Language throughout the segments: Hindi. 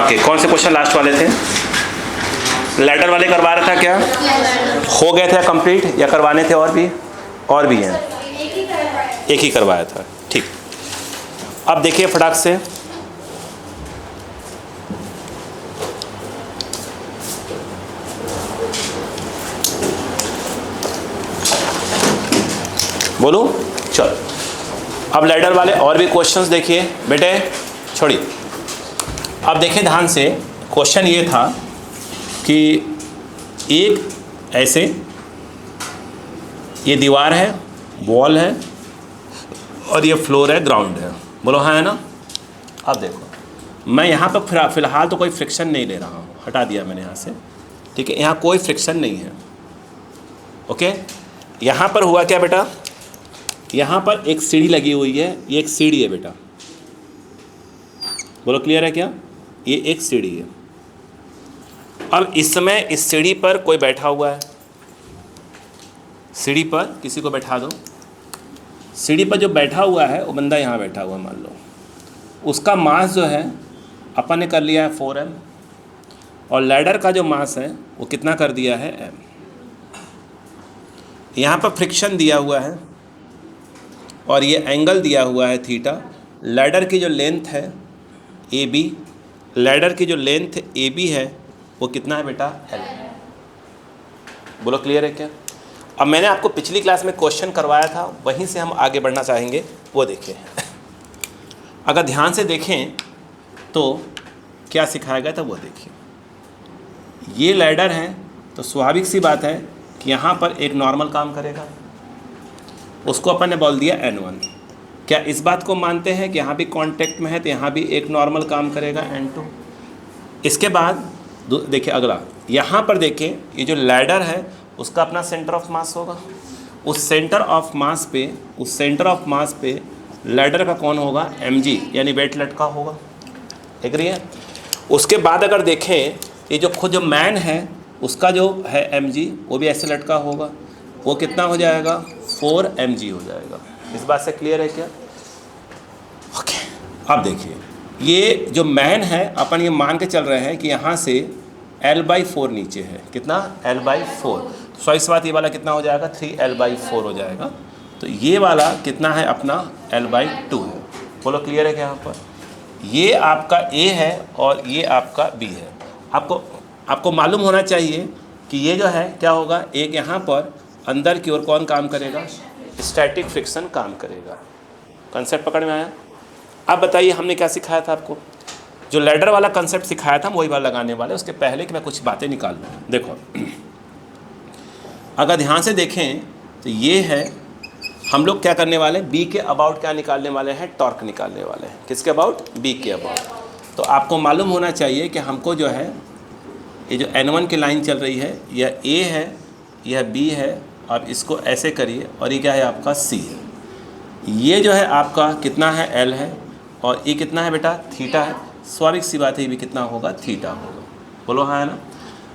ओके, कौन से क्वेश्चन लास्ट वाले थे? लैडर वाले करवा रहा था क्या? हो गए थे कंप्लीट या करवाने थे और भी? और भी हैं? एक ही करवाया था, ठीक। अब देखिए फटाक से, बोलो चलो। अब लैडर वाले और भी क्वेश्चंस देखिए बेटे, छोड़िए। अब देखिए ध्यान से, क्वेश्चन ये था कि एक ऐसे ये दीवार है, वॉल है, और ये फ्लोर है, ग्राउंड है। बोलो हाँ है ना? अब देखो, मैं यहाँ पर फिलहाल तो कोई फ्रिक्शन नहीं ले रहा हूँ, हटा दिया मैंने यहाँ से, ठीक है? यहाँ कोई फ्रिक्शन नहीं है, ओके? यहाँ पर हुआ क्या बेटा? यहाँ पर एक सीढ़ी लगी हुई है, ये एक सीढ़ी है बेटा। बोलो क्लियर है क्या? ये एक सीढ़ी है। अब इस समय इस सीढ़ी पर कोई बैठा हुआ है, सीढ़ी पर किसी को बैठा दो। सीढ़ी पर जो बैठा हुआ है वो बंदा यहाँ बैठा हुआ है मान लो, उसका मास जो है अपन ने कर लिया है 4m, और लैडर का जो मास है वो कितना कर दिया है m। यहाँ पर फ्रिक्शन दिया हुआ है और ये एंगल दिया हुआ है थीटा। लैडर की जो लेंथ है AB, लैडर की जो लेंथ AB है वो कितना है बेटा? L। बोलो क्लियर है क्या? अब मैंने आपको पिछली क्लास में क्वेश्चन करवाया था, वहीं से हम आगे बढ़ना चाहेंगे, वो देखिए। अगर ध्यान से देखें तो क्या सिखाया गया था वो देखिए। ये लैडर है तो स्वाभाविक सी बात है कि यहाँ पर एक नॉर्मल काम करेगा, उसको अपन ने बोल दिया N1। क्या इस बात को मानते हैं कि यहाँ भी कांटेक्ट में है तो यहाँ भी एक नॉर्मल काम करेगा N2। इसके बाद देखिए अगला, यहाँ पर देखें, ये जो लैडर है उसका अपना सेंटर ऑफ मास होगा। उस सेंटर ऑफ मास पे लैडर का कौन होगा? mg, यानी वेट लटका होगा। एग्री है? उसके बाद अगर देखें, ये जो खुद जो मैन है उसका जो है mg, वो भी ऐसे लटका होगा, वो कितना हो जाएगा? 4mg हो जाएगा। इस बात से क्लियर है क्या? ओके। अब देखिए, ये जो मैन है अपन ये मान के चल रहे हैं कि यहाँ से L/4 नीचे है। कितना? L/4। तो इस बात ये वाला कितना हो जाएगा? 3L/4 हो जाएगा। तो ये वाला कितना है अपना? L/2 है। बोलो क्लियर है क्या? यहाँ पर ये आपका A है और ये आपका B है। आपको मालूम होना चाहिए कि ये जो है क्या होगा, एक यहाँ पर अंदर की ओर कौन काम करेगा? स्टैटिक फ्रिक्शन काम करेगा। कंसेप्ट पकड़ में आया? अब बताइए हमने क्या सिखाया था आपको? जो लैडर वाला कंसेप्ट सिखाया था वही वाला लगाने वाले। उसके पहले कि मैं कुछ बातें निकाल लूँ, देखो अगर ध्यान से देखें तो ये है, हम लोग क्या करने वाले हैं? बी के अबाउट क्या निकालने वाले हैं? टॉर्क निकालने वाले हैं। किसके अबाउट? बी के अबाउट। तो आपको मालूम होना चाहिए कि हमको जो है ये जो N1 की लाइन चल रही है, यह A है, यह B है, आप इसको ऐसे करिए, और ये क्या है आपका? C है। ये जो है आपका कितना है? L है, और ये कितना है बेटा? थीटा है। स्वाभाविक सी बात है, ये भी कितना होगा? थीटा होगा। बोलो हाँ है ना?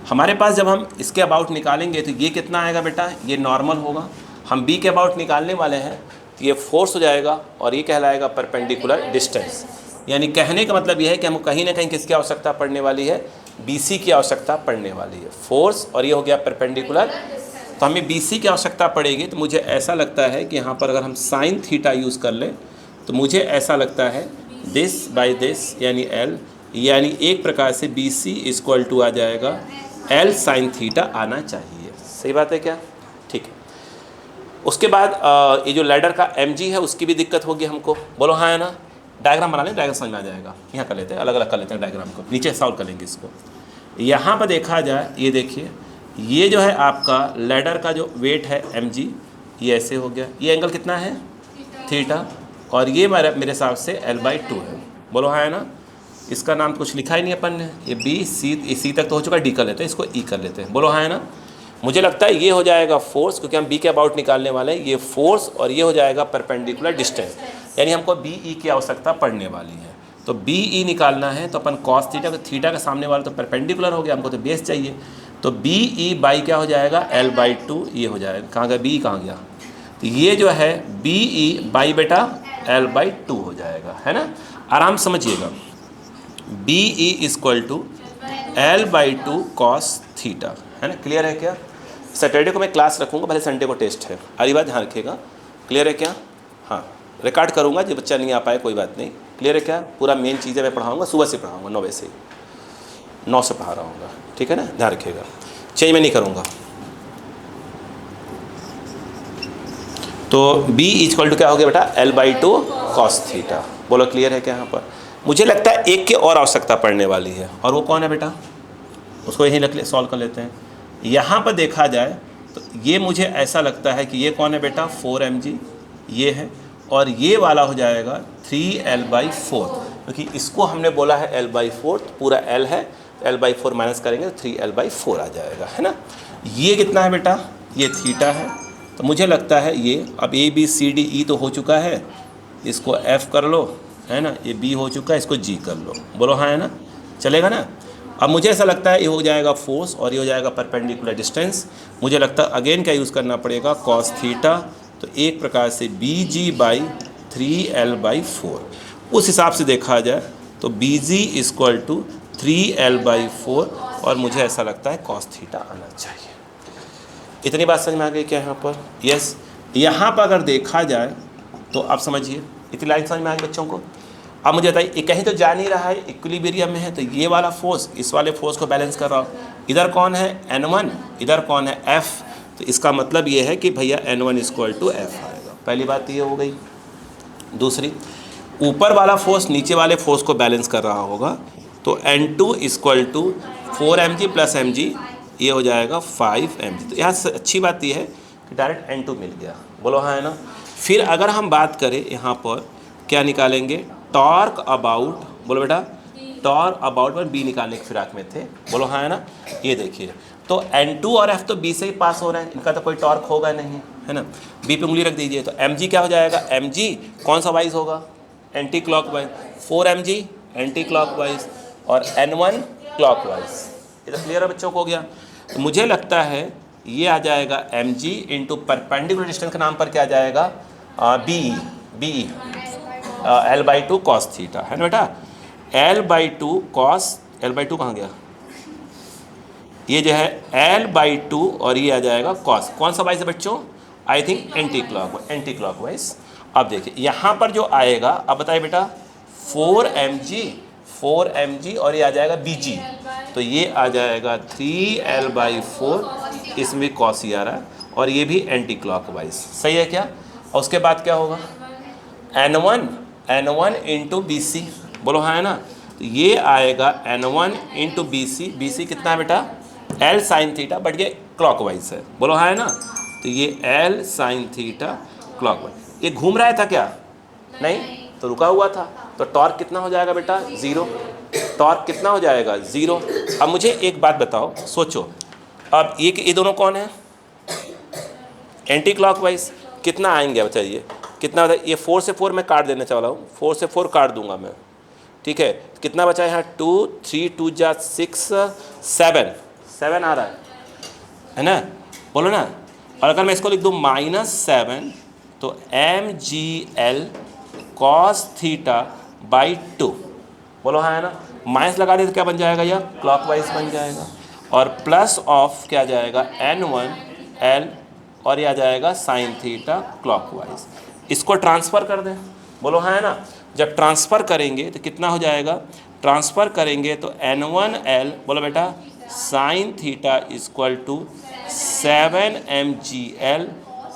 हमारे पास जब हम इसके अबाउट निकालेंगे तो ये कितना आएगा बेटा? ये नॉर्मल होगा। हम बी के अबाउट निकालने वाले हैं तो ये फोर्स हो जाएगा, और ये कहलाएगा परपेंडिकुलर डिस्टेंस। यानी कहने का मतलब ये है कि हमको कहीं ना कहीं किसकी आवश्यकता पड़ने वाली है? BC की आवश्यकता पड़ने वाली है। फोर्स, और ये हो गया परपेंडिकुलर। तो हमें BC की आवश्यकता पड़ेगी। तो मुझे ऐसा लगता है कि यहाँ पर अगर हम साइन थीटा यूज़ कर लें तो मुझे ऐसा लगता है दिस बाय दिस यानी L, यानी एक प्रकार से BC इक्वल टू आ जाएगा L साइन थीटा आना चाहिए। सही बात है क्या? ठीक है। उसके बाद ये जो लैडर का mg है उसकी भी दिक्कत होगी हमको। बोलो हाँ है ना? डायग्राम बना लें, डायग्राम समझ में आ जाएगा। यहाँ कर लेते हैं, अलग अलग कर लेते हैं डायग्राम को, नीचे सॉल्व करेंगे इसको। यहाँ पर देखा जाए, ये देखिए, ये जो है आपका लैडर का जो वेट है mg, ये ऐसे हो गया। ये एंगल कितना है? थीटा। और ये मेरे हिसाब से L/2 है। बोलो हाँ है ना? इसका नाम कुछ लिखा ही नहीं अपन ने। ये B C तक तो हो चुका है, D कर लेते हैं, इसको E कर लेते हैं। बोलो हाँ है ना? मुझे लगता है ये हो जाएगा फोर्स, क्योंकि हम B के अबाउट निकालने वाले हैं। ये फोर्स, और ये हो जाएगा परपेंडिकुलर डिस्टेंस, यानी हमको BE की आवश्यकता पड़ने वाली है। तो BE निकालना है तो अपन कॉस थीटा, तो थीटा का सामने वाला तो परपेंडिकुलर हो गया, हमको तो बेस चाहिए। तो BE बाई क्या हो जाएगा? L/2 ये हो जाएगा। कहाँ गया BE? कहाँ गया? तो ये जो है BE बाई बेटा L/2 हो जाएगा, है ना? आराम समझिएगा। B E equal to L/2 cos theta, है ना। क्लियर है क्या? सैटरडे को मैं क्लास रखूँगा, भले संडे को टेस्ट है, अगली बात ध्यान रखिएगा। क्लियर है क्या? हाँ, रिकॉर्ड करूँगा, जो बच्चा नहीं आ पाए कोई बात नहीं। क्लियर है क्या? पूरा मेन चीज़ें मैं पढ़ाऊँगा, सुबह से पढ़ाऊँगा 9 बजे से, 9 से पढ़ा रहा हूँगा, ठीक है ना। ध्यान रखिएगा, चेंज मैं नहीं करूँगा। तो B इक्वल टू क्या हो गया बेटा? L/2 cos theta. बोलो क्लियर है क्या? यहाँ पर मुझे लगता है एक की और आवश्यकता पड़ने वाली है, और वो कौन है बेटा? उसको यहीं रख ले, सॉल्व कर लेते हैं। यहाँ पर देखा जाए तो ये मुझे ऐसा लगता है कि ये कौन है बेटा? 4mg ये है, और ये वाला हो जाएगा 3L/4, क्योंकि इसको हमने बोला है L/4, तो पूरा L है, L/4 माइनस करेंगे तो 3L/4 आ जाएगा, है ना। ये कितना है बेटा? ये थीटा है। तो मुझे लगता है ये अब ABCDE तो हो चुका है, इसको F कर लो, है ना। ये B हो चुका है, इसको G कर लो। बोलो हाँ, है ना, चलेगा ना। अब मुझे ऐसा लगता है ये हो जाएगा फोर्स और ये हो जाएगा परपेंडिकुलर डिस्टेंस। मुझे लगता है अगेन क्या यूज़ करना पड़ेगा? Cos theta. तो एक प्रकार से BG/3L/4, उस हिसाब से देखा जाए तो BG इक्वल टू 3L/4, और मुझे ऐसा लगता है कॉस थीटा आना चाहिए। इतनी बात समझ में आ गई क्या यहाँ पर? यस। यहाँ पर अगर देखा जाए तो आप समझिए, इतनी लाइन समझ में आ गई बच्चों को। अब मुझे बताइए, ये कहीं तो जा नहीं रहा है, इक्विलिब्रियम में है, तो ये वाला फोर्स इस वाले फोर्स को बैलेंस कर रहा हो। इधर कौन है? N1, इधर कौन है? F। तो इसका मतलब ये है कि भैया N1 इक्वल टू F आएगा। पहली बात ये हो गई। दूसरी, ऊपर वाला फोर्स नीचे वाले फोर्स को बैलेंस कर रहा होगा, तो N2 equal to 4mg plus mg, ये हो जाएगा 5mg। तो यहाँ अच्छी बात ये है कि डायरेक्ट N2 मिल गया। बोलो हाँ, है ना। फिर अगर हम बात करें यहाँ पर क्या निकालेंगे? Torque about. बोलो बेटा, टॉर्क अबाउट पर B निकालने की फिराक में थे। बोलो हाँ, है ना। ये देखिए, तो N2 और F तो B से ही पास हो रहे हैं, इनका तो कोई टॉर्क होगा नहीं, है ना। B पे उंगली रख दीजिए, तो mg क्या हो जाएगा? mg कौन सा वाइज होगा? Anti clockwise. 4mg anti clockwise और N1 क्लॉकवाइज। ये तो क्लियर है बच्चों को हो गया। तो मुझे लगता है ये आ जाएगा mg इंटू परपेंडिकुलर डिस्टेंस के नाम पर क्या आ जाएगा? BE L/2 कॉस थीटा, है ना बेटा। L/2 कॉस, L/2 कहाँ गया? ये जो है L/2 और ये आ जाएगा कॉस। कौन सा वाइज है बच्चों? I think anti clockwise. अब देखिए यहाँ पर जो आएगा, अब बताइए बेटा, 4mg और ये आ जाएगा BG, तो ये आ जाएगा 3L/4, इसमें कॉस ही आ रहा है, और ये भी एंटी क्लॉकवाइज। सही है क्या? और उसके बाद क्या होगा? N1 into BC। बोलो हाँ, है ना। तो ये आएगा N1 इंटू BC कितना है बेटा? L साइन थीटा, बट ये क्लॉकवाइज है। बोलो हाँ, है ना। तो ये L साइन थीटा क्लॉकवाइज। ये घूम रहा था क्या? नहीं, तो रुका हुआ था। तो टॉर्क कितना हो जाएगा बेटा? 0। टॉर्क कितना हो जाएगा? 0। अब मुझे एक बात बताओ, सोचो, अब ये दोनों कौन है? Anti clockwise. कितना आएंगे बताइए, कितना? ये 4 से 4 मैं काट देने वाला हूँ, 4 से 4 काट दूंगा मैं, ठीक है। कितना बचा है यहाँ? 2, 3 2 जा 6, 7 आ रहा है ना। बोलो ना। और अगर मैं इसको लिख दूँ -7, तो mgl cos थीटा बाई 2। बोलो हाँ, है ना। माइनस लगा दे तो क्या बन जाएगा? यह क्लॉकवाइज बन जाएगा, और प्लस ऑफ क्या जाएगा? N1L, और यह आ जाएगा साइन थीटा क्लॉकवाइज। इसको ट्रांसफ़र कर दें। बोलो हाँ, है ना। जब ट्रांसफ़र करेंगे तो कितना हो जाएगा? ट्रांसफ़र करेंगे तो N1L, बोलो बेटा, sine theta equal to 7mgl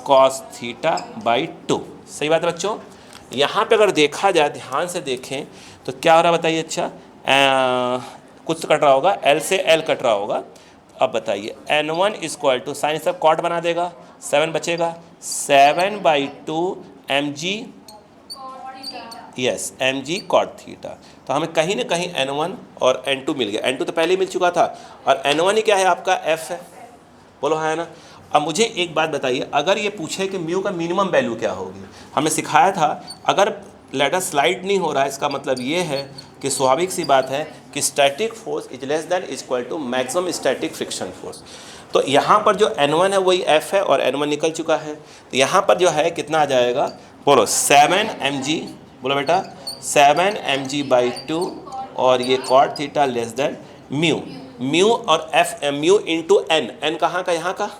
cos theta by 2। सही बात है बच्चों। यहाँ पे अगर देखा जाए, ध्यान से देखें तो क्या हो रहा है बताइए। अच्छा, कुछ तो कट रहा होगा, L से L कट रहा होगा। अब बताइए, N1 इक्वल टू साइन सब कॉट बना देगा, 7 बचेगा, 7/2 mg, yes, mg cot theta. तो हमें कहीं ना कहीं N1 और N2 मिल गया। N2 तो पहले ही मिल चुका था, और N1 ही क्या है? आपका F है। बोलो हाँ, है ना। अब मुझे एक बात बताइए, अगर ये पूछे कि म्यू का मिनिमम वैल्यू क्या होगी, हमें सिखाया था अगर लेटर स्लाइड नहीं हो रहा है, इसका मतलब ये है कि स्वाभाविक सी बात है कि static force is less than equal to maximum static friction force. तो यहाँ पर जो N1 है वही F है, और N1 निकल चुका है। तो यहाँ पर जो है कितना आ जाएगा? बोलो 7mg, बोलो बेटा 7mg/2, और ये cot theta less than mu. Mu और F mu into N, N कहाँ का, यहाँ का,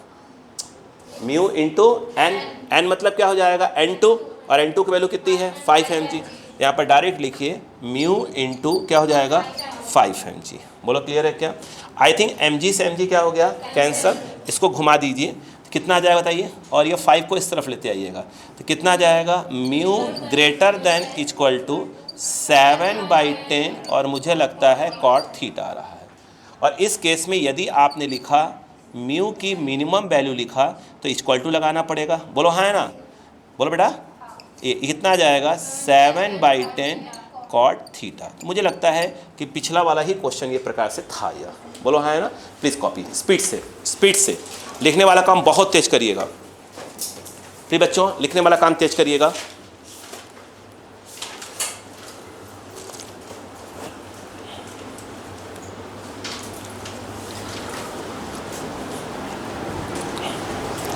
म्यू इंटू एन, एन मतलब क्या हो जाएगा n2, और n2 की वैल्यू कितनी है 5 mg। यहाँ पर डायरेक्ट लिखिए म्यू इंटू क्या हो जाएगा 5 mg। बोलो क्लियर है क्या? आई थिंक mg से mg क्या हो गया कैंसर, इसको घुमा दीजिए कितना आ जाएगा बताइए, और ये 5 को इस तरफ लेते आइएगा तो कितना आ जाएगा, mu greater than equal to 7/10 और मुझे लगता है कॉट थीटा आ रहा है। और इस केस में यदि आपने लिखा म्यू की मिनिमम वैल्यू लिखा तो इक्वल टू लगाना पड़ेगा। बोलो हाँ है ना, बोलो बेटा, ये कितना आ जाएगा 7/10 कॉट थीटा। तो मुझे लगता है कि पिछला वाला ही क्वेश्चन ये प्रकार से था यह। बोलो हाँ है ना, प्लीज़ कॉपी स्पीड से लिखने वाला काम बहुत तेज करिएगा प्लीज बच्चों, लिखने वाला काम तेज करिएगा।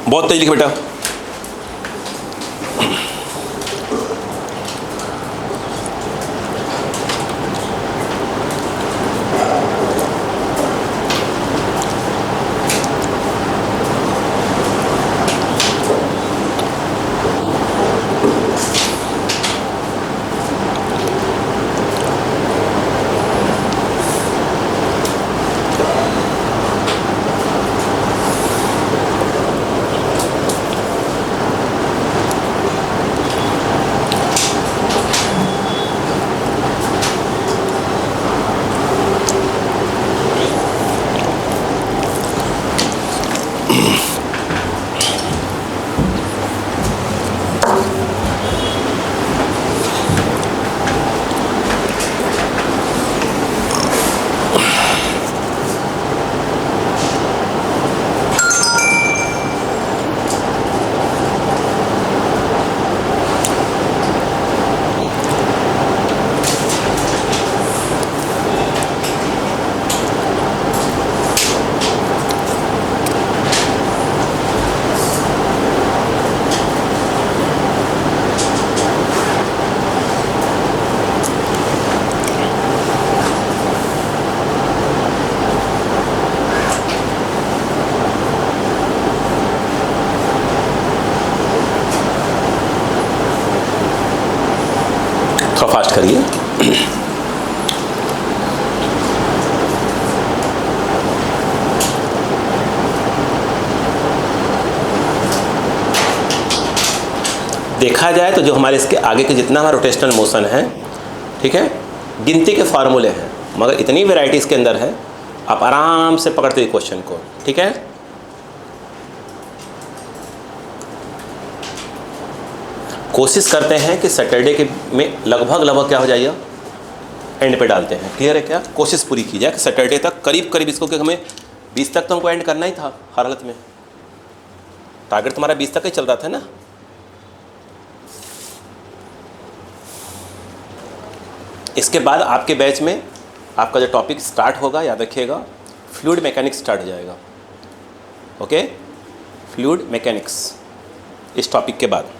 बहुत तेज लिख बेटा। फास्ट करिए। देखा जाए तो जो हमारे इसके आगे के जितना हमारा रोटेशनल मोशन है, ठीक है, गिनती के फार्मूले हैं, मगर इतनी वैरायटी इसके अंदर है, आप आराम से पकड़ते क्वेश्चन को। ठीक है, कोशिश करते हैं कि सैटरडे के में लगभग क्या हो जाएगा, एंड पे डालते हैं। क्लियर है क्या? कोशिश पूरी की जाए कि सैटरडे तक करीब इसको, कि हमें 20 तक तो हमको एंड करना ही था हर हालत में। टारगेट तुम्हारा 20 तक ही चल रहा था ना। इसके बाद आपके बैच में आपका जो टॉपिक स्टार्ट होगा, याद रखिएगा, फ्लूइड मैकेनिक्स स्टार्ट हो जाएगा। ओके, फ्लूइड मैकेनिक्स इस टॉपिक के बाद।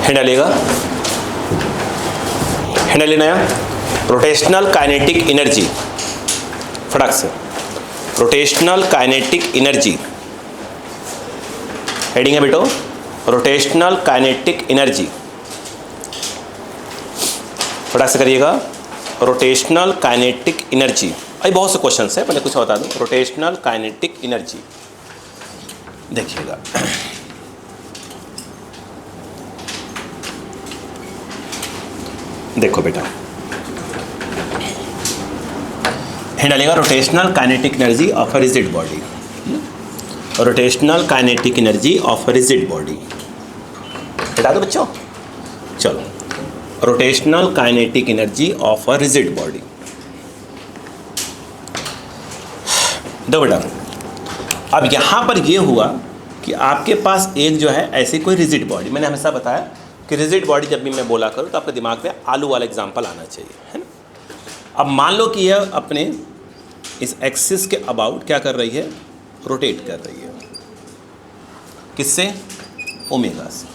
हैंडल लेगा, हैंडल लेना है, रोटेशनल काइनेटिक एनर्जी, फटाक से, रोटेशनल काइनेटिक एनर्जी हेडिंग है बेटो, रोटेशनल काइनेटिक एनर्जी, फटाक से करिएगा, रोटेशनल काइनेटिक एनर्जी। अभी बहुत से क्वेश्चन है, पहले कुछ बता दूं, रोटेशनल काइनेटिक एनर्जी देखिएगा। देखो बेटा, डालेगा rotational kinetic energy of a rigid body, rotational kinetic energy of a rigid body, हटा दो बच्चों। चलो, rotational kinetic energy of a rigid body. दो बेटा, अब यहाँ पर ये हुआ कि आपके पास एक जो है ऐसी कोई रिजिड बॉडी, मैंने हमेशा बताया कि रिजिड बॉडी जब भी मैं बोला करूँ तो आपके दिमाग में आलू वाला एग्जांपल आना चाहिए, है ना। अब मान लो कि यह अपने इस एक्सिस के अबाउट क्या कर रही है, रोटेट कर रही है, किससे, ओमेगा से,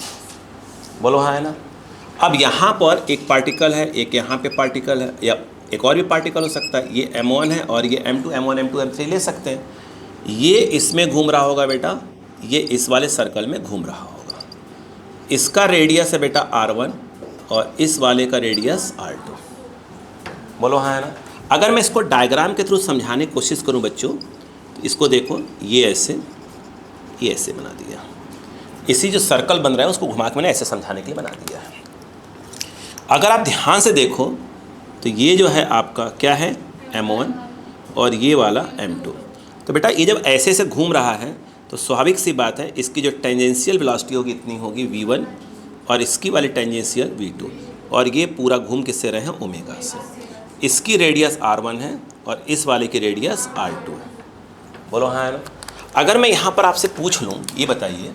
बोलो हाँ है ना। अब यहाँ पर एक पार्टिकल है, एक यहाँ पे पार्टिकल है, या एक और भी पार्टिकल हो सकता है, ये m1 है और ये m2, m1 m2 m3 ले सकते हैं। ये इसमें घूम रहा होगा बेटा, ये इस वाले सर्कल में घूम रहा होगा, इसका रेडियस है बेटा r1 और इस वाले का रेडियस r2, बोलो हाँ है ना। अगर मैं इसको डायग्राम के थ्रू समझाने की कोशिश करूं बच्चों, तो इसको देखो, ये ऐसे बना दिया, इसी जो सर्कल बन रहा है उसको घुमा के मैंने ऐसे समझाने के लिए बना दिया है। अगर आप ध्यान से देखो तो ये जो है आपका क्या है, m1 और ये वाला m2। तो बेटा ये जब ऐसे से घूम रहा है तो स्वाभाविक सी बात है, इसकी जो टेंजेंशियल वेलोसिटी होगी इतनी होगी v1 और इसकी वाली टेंजेंशियल v2, और ये पूरा घूम किससे रहे हैं, ओमेगा से। इसकी रेडियस r1 है और इस वाले की रेडियस r2 है, बोलो हाँ है ना। अगर मैं यहाँ पर आपसे पूछ लूँ, ये बताइए,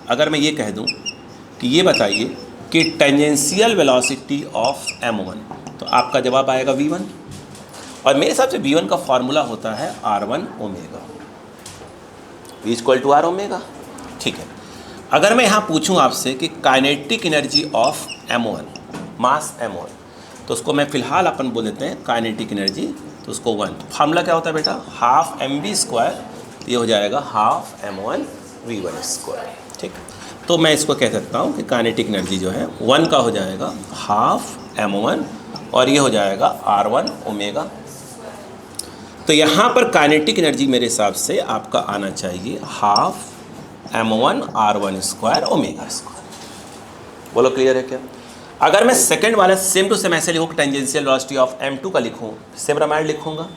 अगर मैं ये कह दूँ कि ये बताइए कि टेंजेंशियल वेलोसिटी ऑफ m1, तो आपका जवाब आएगा v1, और मेरे हिसाब से v1 का फॉर्मूला होता है r1 omega, v equal to r omega, ठीक है। अगर मैं यहाँ पूछूँ आपसे कि kinetic energy of m1, mass m1, तो उसको मैं फ़िलहाल अपन बोल देते हैं काइनेटिक एनर्जी, तो उसको 1, फार्मूला क्या होता है बेटा, हाफ mv², ये हो जाएगा हाफ m1 v1², ठीक। तो मैं इसको कह सकता हूँ कि काइनेटिक एनर्जी जो है 1 का हो जाएगा हाफ m1 और ये हो जाएगा r1 ओमेगा। तो यहाँ पर काइनेटिक एनर्जी मेरे हिसाब से आपका आना चाहिए हाफ m1 r1² ओमेगा², बोलो क्लियर है क्या। अगर मैं सेकंड वाला सेम टू सेम ऐसे लिखूँ, टेंजेंशियल वेलोसिटी ऑफ m2 का लिखूँ, सेम ब्रह्मांड लिखूँगा,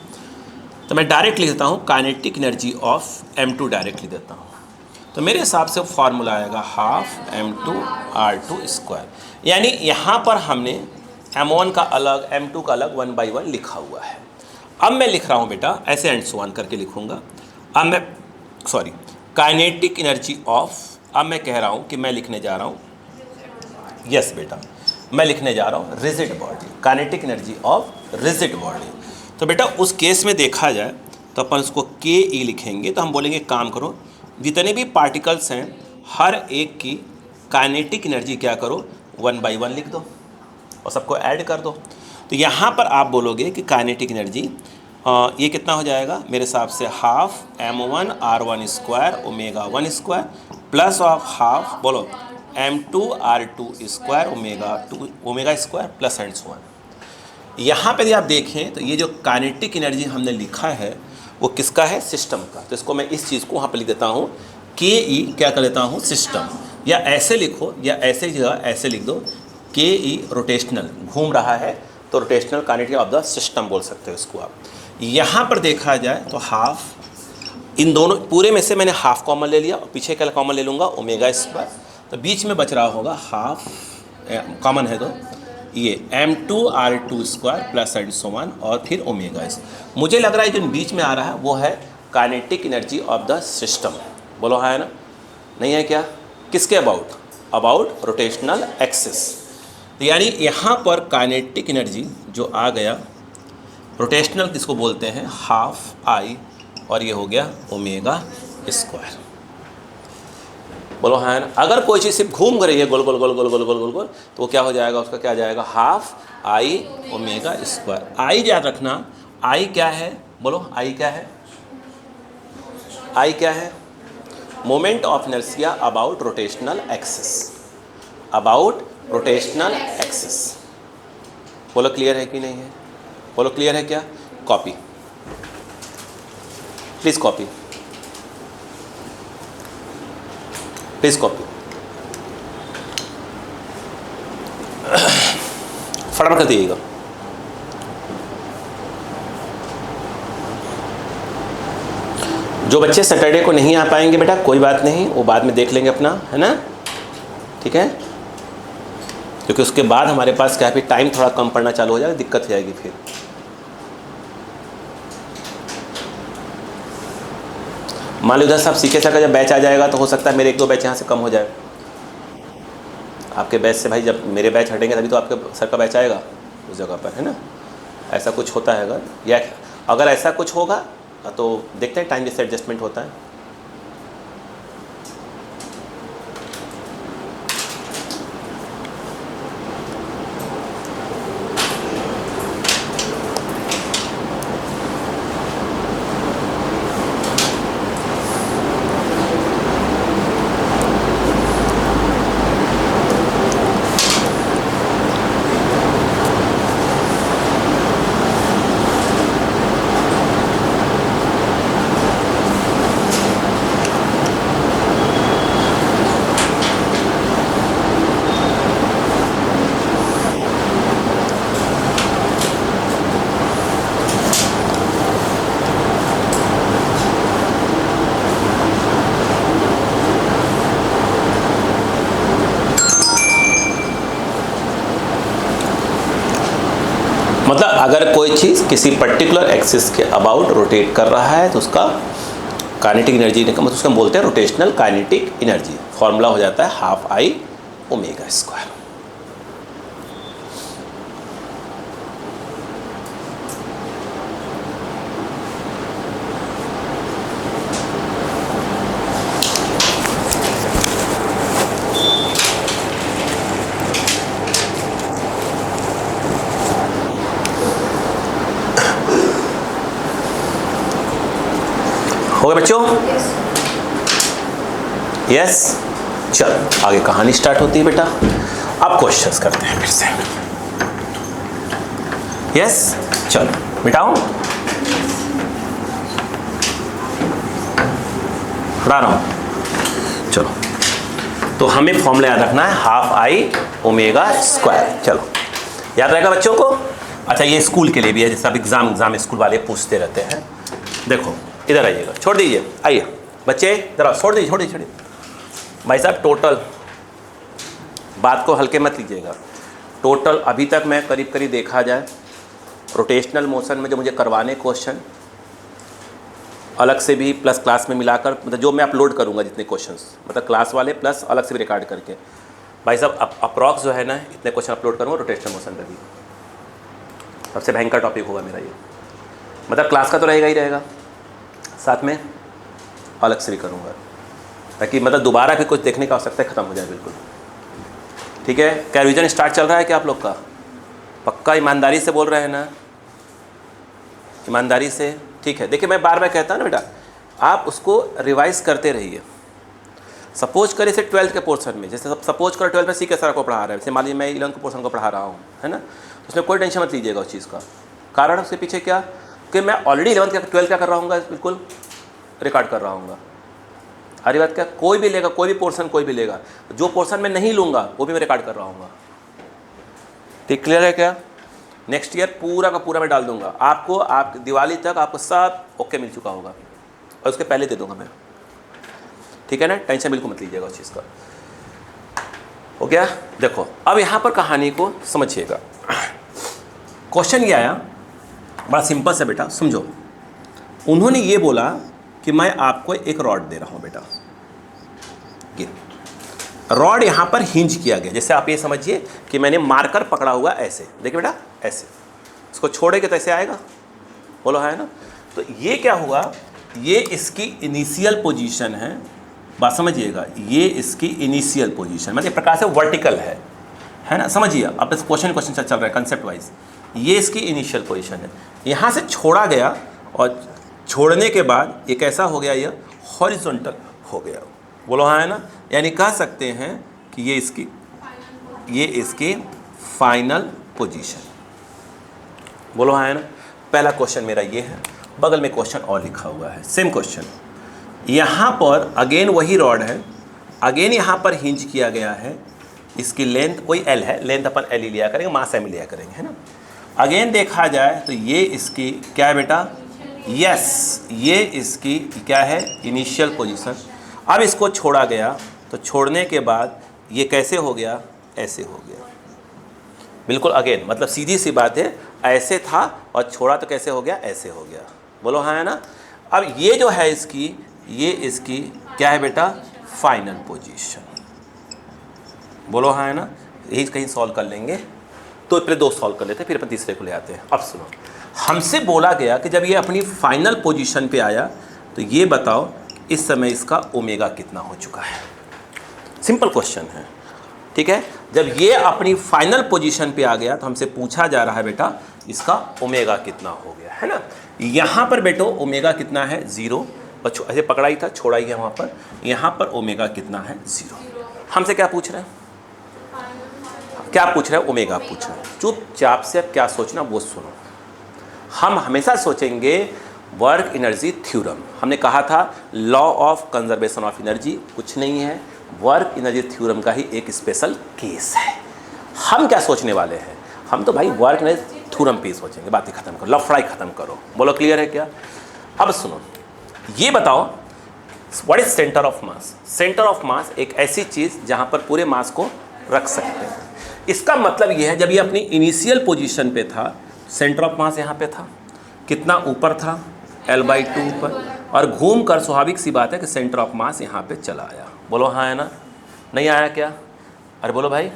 तो मैं डायरेक्ट लिख देता हूँ kinetic energy of m2, direct लिख देता हूँ। तो मेरे हिसाब से फॉर्मूला आएगा हाफ m2 r2², यानी यहाँ पर हमने m1 का अलग m2 का अलग 1/1 लिखा हुआ है। अब मैं लिख रहा हूँ बेटा ऐसे एंड सो ऑन करके लिखूँगा। अब मैं काइनेटिक एनर्जी ऑफ, अब मैं कह रहा हूँ कि मैं लिखने जा रहा हूँ, यस बेटा मैं लिखने जा रहा हूँ rigid body, kinetic energy of rigid body. तो बेटा उस केस में देखा जाए तो अपन उसको ke लिखेंगे, तो हम बोलेंगे काम करो, जितने भी पार्टिकल्स हैं हर एक की काइनेटिक एनर्जी क्या करो, 1/1 लिख दो और सबको ऐड कर दो। तो यहाँ पर आप बोलोगे कि काइनेटिक एनर्जी ये कितना हो जाएगा, मेरे हिसाब से half m1 r1² omega 1² plus of half, बोलो m2 r2² omega plus and so on. यहाँ पर यदि आप देखें तो ये जो काइनेटिक एनर्जी हमने लिखा है वो किसका है, सिस्टम का। तो इसको मैं इस चीज़ को वहाँ पर लिख देता हूँ ke, क्या कर लेता हूँ, सिस्टम, या ऐसे लिखो, या ऐसे जगह ऐसे लिख दो ke रोटेशनल, घूम रहा है तो rotational kinetic of the system बोल सकते हो इसको आप। यहाँ पर देखा जाए तो हाफ, इन दोनों पूरे में से मैंने हाफ कॉमन ले लिया और पीछे क्या कॉमन ले लूँगा, ओमेगा², तो बीच में बच रहा होगा हाफ, कॉमन है तो ये m2 r2² plus and so on और फिर ओमेगा। मुझे लग रहा है जो बीच में आ रहा है वो है kinetic energy of the system, बोलो है ना, नहीं है क्या, किसके अबाउट, अबाउट रोटेशनल एक्सिस। यानी यहाँ पर काइनेटिक एनर्जी जो आ गया, रोटेशनल किसको बोलते हैं, हाफ I, और ये हो गया ओमेगा², बोलो है ना। अगर कोई चीज़ सिर्फ घूम रही है गोल गोल गोल गोल गोल गोल गोल गोल, तो वो क्या हो जाएगा, उसका क्या जाएगा, हाफ I ओमेगा²। I याद रखना, I क्या है, बोलो I क्या है, I क्या है, moment of inertia about rotational axis, about rotational axis. बोलो क्लियर है कि नहीं है, बोलो क्लियर है क्या। Copy please, copy please, copy. फटाफट कर दीजिएगा। जो बच्चे सैटरडे को नहीं आ पाएंगे बेटा कोई बात नहीं, वो बाद में देख लेंगे अपना, है ना, ठीक है, क्योंकि उसके बाद हमारे पास क्या है, टाइम थोड़ा कम पड़ना चालू हो जाएगा, दिक्कत हो जाएगी फिर। मान लो उधर सब सीखे सर का जब बैच आ जाएगा तो हो सकता है मेरे 1-2 बैच यहाँ से कम हो जाए। आपके बैच से भाई जब मेरे बैच हटेंगे तभी तो आपके सर का बैच आएगा उस जगह पर, है ना, ऐसा कुछ होता है अगर, या अगर ऐसा कुछ होगा तो देखते हैं टाइम जैसे एडजस्टमेंट होता है। मतलब अगर कोई चीज़ किसी पर्टिकुलर एक्सिस के अबाउट रोटेट कर रहा है तो उसका काइनेटिक एनर्जी मतलब उसको हम बोलते हैं रोटेशनल काइनेटिक एनर्जी। फॉर्मूला हो जाता है ½I⍵²। हो गया बच्चों? यस। चल आगे कहानी स्टार्ट होती है बेटा। अब क्वेश्चंस करते हैं फिर से। यस चलो मिटाओ, हटा रहा हूँ। चलो तो हमें फॉर्मूला याद रखना है ½ I⍵²। चलो याद रहेगा बच्चों को? अच्छा ये स्कूल के लिए भी है, जैसे आप एग्जाम स्कूल वाले पूछते रहते हैं। देखो इधर आइएगा, छोड़ दीजिए, आइए बच्चे जरा छोड़ दीजिए भाई साहब। टोटल बात को हल्के मत लीजिएगा। टोटल अभी तक मैं करीब देखा जाए रोटेशनल मोशन में जो मुझे करवाने क्वेश्चन अलग से भी प्लस क्लास में मिलाकर, मतलब जो मैं अपलोड करूंगा जितने क्वेश्चंस, मतलब क्लास वाले प्लस अलग से भी रिकॉर्ड करके, भाई साहब अप्रॉक्स जो है ना इतने क्वेश्चन अपलोड करूँगा रोटेशनल मोशन पर भी। सबसे भयंकर टॉपिक होगा मेरा ये, मतलब क्लास का तो रहेगा ही रहेगा, साथ में अलग से भी करूँगा ताकि मतलब दोबारा फिर कुछ देखने का आवश्यकता ख़त्म हो जाए बिल्कुल। ठीक है, क्या रिवीजन स्टार्ट चल रहा है क्या आप लोग का? पक्का ईमानदारी से बोल रहे हैं ना? ईमानदारी से, ठीक है। देखिए मैं बार बार कहता हूँ ना बेटा, आप उसको रिवाइज करते रहिए। सपोज करें इसे 12th के पोर्शन में, जैसे सपोज करो 12th में सी के सर को पढ़ा रहा है, जैसे मान लीजिए मैं 11th के पोर्शन को पढ़ा रहा हूँ, है ना, उसमें कोई टेंशन मत लीजिएगा उस चीज़ का। कारण उसके पीछे क्या कि मैं ऑलरेडी 11th का 12th क्या कर रहा हूँ, बिल्कुल रिकॉर्ड कर रहा हूँ। अरे बात क्या, कोई भी लेगा, कोई भी पोर्शन कोई भी लेगा, जो पोर्शन में नहीं लूँगा वो भी मैं रिकॉर्ड कर रहा हूँ। ठीक क्लियर है क्या? नेक्स्ट ईयर पूरा का पूरा मैं डाल दूंगा आपको, आप दिवाली तक आपको सब ओके मिल चुका होगा और उसके पहले दे दूंगा मैं। ठीक है ना, टेंशन बिल्कुल मत लीजिएगा उस चीज़ का। हो गया? देखो अब यहाँ पर कहानी को समझिएगा। क्वेश्चन ये आया, बड़ा सिंपल सा बेटा, समझो। उन्होंने ये बोला कि मैं आपको एक रॉड दे रहा हूँ बेटा, ये रॉड यहाँ पर हिंज किया गया। जैसे आप ये समझिए कि मैंने मार्कर पकड़ा हुआ ऐसे, देखिए बेटा ऐसे, इसको छोड़ेंगे तो ऐसे आएगा, बोलो है ना। तो ये क्या हुआ, ये इसकी इनिशियल पोजीशन है, बात समझिएगा, ये इसकी इनिशियल पोजीशन मतलब एक प्रकार से वर्टिकल है ना, समझिए। अब इस क्वेश्चन चल रहा है कंसेप्ट वाइज। ये इसकी इनिशियल पोजीशन है, यहाँ से छोड़ा गया और छोड़ने के बाद ये कैसा हो गया, ये हॉरिजॉन्टल हो गया, बोलो हाँ है ना। यानी कह सकते हैं कि ये इसकी फाइनल पोजीशन, बोलो हाँ है ना। पहला क्वेश्चन मेरा ये है, बगल में क्वेश्चन और लिखा हुआ है, सेम क्वेश्चन। यहाँ पर अगेन वही रॉड है, अगेन यहाँ पर हिंज किया गया है, इसकी लेंथ कोई एल है, लेंथ अपन एल ही लिया करेंगे, मास एम लिया करेंगे, है ना। अगेन देखा जाए तो ये इसकी क्या है बेटा, यस ये इसकी क्या है, इनिशियल पोजीशन। अब इसको छोड़ा गया तो छोड़ने के बाद ये कैसे हो गया, ऐसे हो गया। बिल्कुल अगेन मतलब सीधी सी बात है, ऐसे था और छोड़ा तो कैसे हो गया, ऐसे हो गया। बोलो हाँ है ना। अब ये जो है इसकी, ये इसकी क्या है बेटा, फाइनल पोजीशन। बोलो हाँ है ना। यही कहीं सॉल्व कर लेंगे, तो पहले 2 सॉल्व कर लेते हैं, फिर अपन तीसरे को ले आते हैं। अब सुनो, हमसे बोला गया कि जब ये अपनी फाइनल पोजीशन पे आया तो ये बताओ इस समय इसका ओमेगा कितना हो चुका है। सिंपल क्वेश्चन है, ठीक है। जब ये अपनी फाइनल पोजीशन पे आ गया तो हमसे पूछा जा रहा है बेटा इसका ओमेगा कितना हो गया, है ना। यहाँ पर बेटो ओमेगा कितना है, 0, और ऐसे पकड़ा ही था, छोड़ा ही है वहाँ पर। यहाँ पर ओमेगा कितना है, 0। हमसे क्या पूछ रहे हैं, क्या पूछ रहे हैं, ओमेगा पूछ रहे हैं। चुपचाप से अब क्या सोचना वो सुनो। हम हमेशा सोचेंगे वर्क एनर्जी थ्योरम। हमने कहा था law of conservation of energy कुछ नहीं है, वर्क एनर्जी थ्योरम का ही एक स्पेशल केस है। हम क्या सोचने वाले हैं, हम तो भाई वर्क एनर्जी थ्योरम पे सोचेंगे। बातें खत्म करो, लफड़ाई खत्म करो। बोलो क्लियर है क्या। अब सुनो, ये बताओ what is centre of mass. Centre of मास एक ऐसी चीज़ जहाँ पर पूरे मास को रख सकते हैं। इसका मतलब ये है जब ये अपनी इनिशियल पोजीशन पे था, सेंटर ऑफ मास यहाँ पे था, कितना ऊपर था, L/2 ऊपर, और घूम कर स्वाभाविक सी बात है कि सेंटर ऑफ मास यहाँ पे चला आया। बोलो हाँ है ना, नहीं आया क्या, अरे बोलो भाई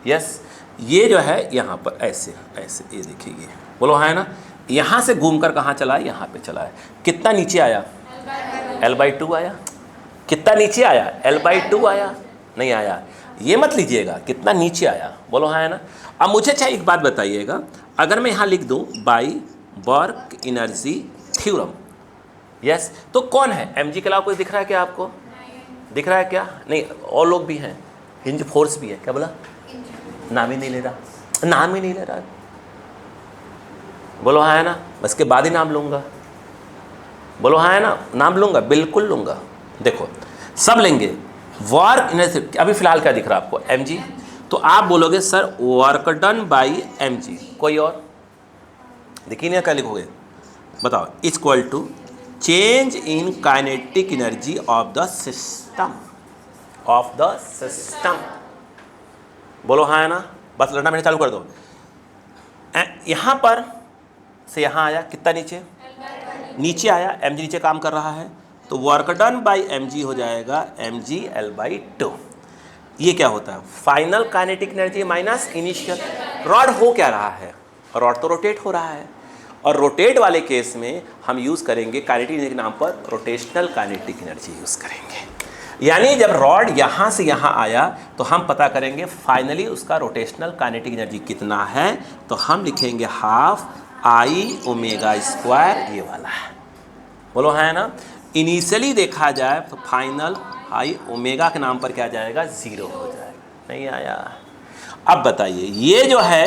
यस। ये जो है यहाँ पर ऐसे ऐसे, ये देखिए ये, बोलो हाँ है ना। यहाँ से घूम कर कहाँ चला है, यहाँ पे चला है। कितना नीचे आया, L/2 आया। कितना नीचे आया, L/2 आया, नहीं आया। ये मत लीजिएगा कितना नीचे आया, बोलो हाँ है ना। अब मुझे चाहे एक बात बताइएगा, अगर मैं यहाँ लिख दूँ by work energy theorem, yes, तो कौन है, mg के अलावा कोई दिख रहा है क्या आपको, दिख रहा है क्या, नहीं और लोग भी हैं, हिंज फोर्स भी है, क्या बोला, नाम ही नहीं ले रहा, नाम ही नहीं ले रहा। बोलो हाँ है ना, बस के बाद ही नाम लूँगा। बोलो हाँ है ना, नाम लूँगा, बिल्कुल लूँगा। देखो सब लेंगे। वर्क एनर्जी अभी फिलहाल क्या दिख रहा है आपको, mg, तो आप बोलोगे sir work done by mg, कोई और देखिए नहीं क्या लिखोगे, बताओ, equal to change in kinetic energy of the system, of the system. बोलो हाँ है ना, बस लड़ना मैंने चालू कर दो। यहाँ पर से यहाँ आया, कितना नीचे, नीचे आया, mg नीचे काम कर रहा है, तो वर्क डन बाई mg हो जाएगा mg L/2। ये क्या होता है, final kinetic energy minus initial. Rod हो क्या रहा है, रॉड तो रोटेट हो रहा है, और रोटेट वाले केस में हम यूज़ करेंगे काइनेटिक एनर्जी के नाम पर रोटेशनल काइनेटिक एनर्जी यूज़ करेंगे। यानी जब रॉड यहाँ से यहाँ आया तो हम पता करेंगे फाइनली उसका रोटेशनल काइनेटिक एनर्जी कितना है, तो हम लिखेंगे हाफ आई ओमेगा स्क्वायर, ये वाला है। बोलो है ना। इनिशियली देखा जाए तो फाइनल आई ओमेगा के नाम पर क्या जाएगा, 0 हो जाएगा, नहीं आया। अब बताइए ये जो है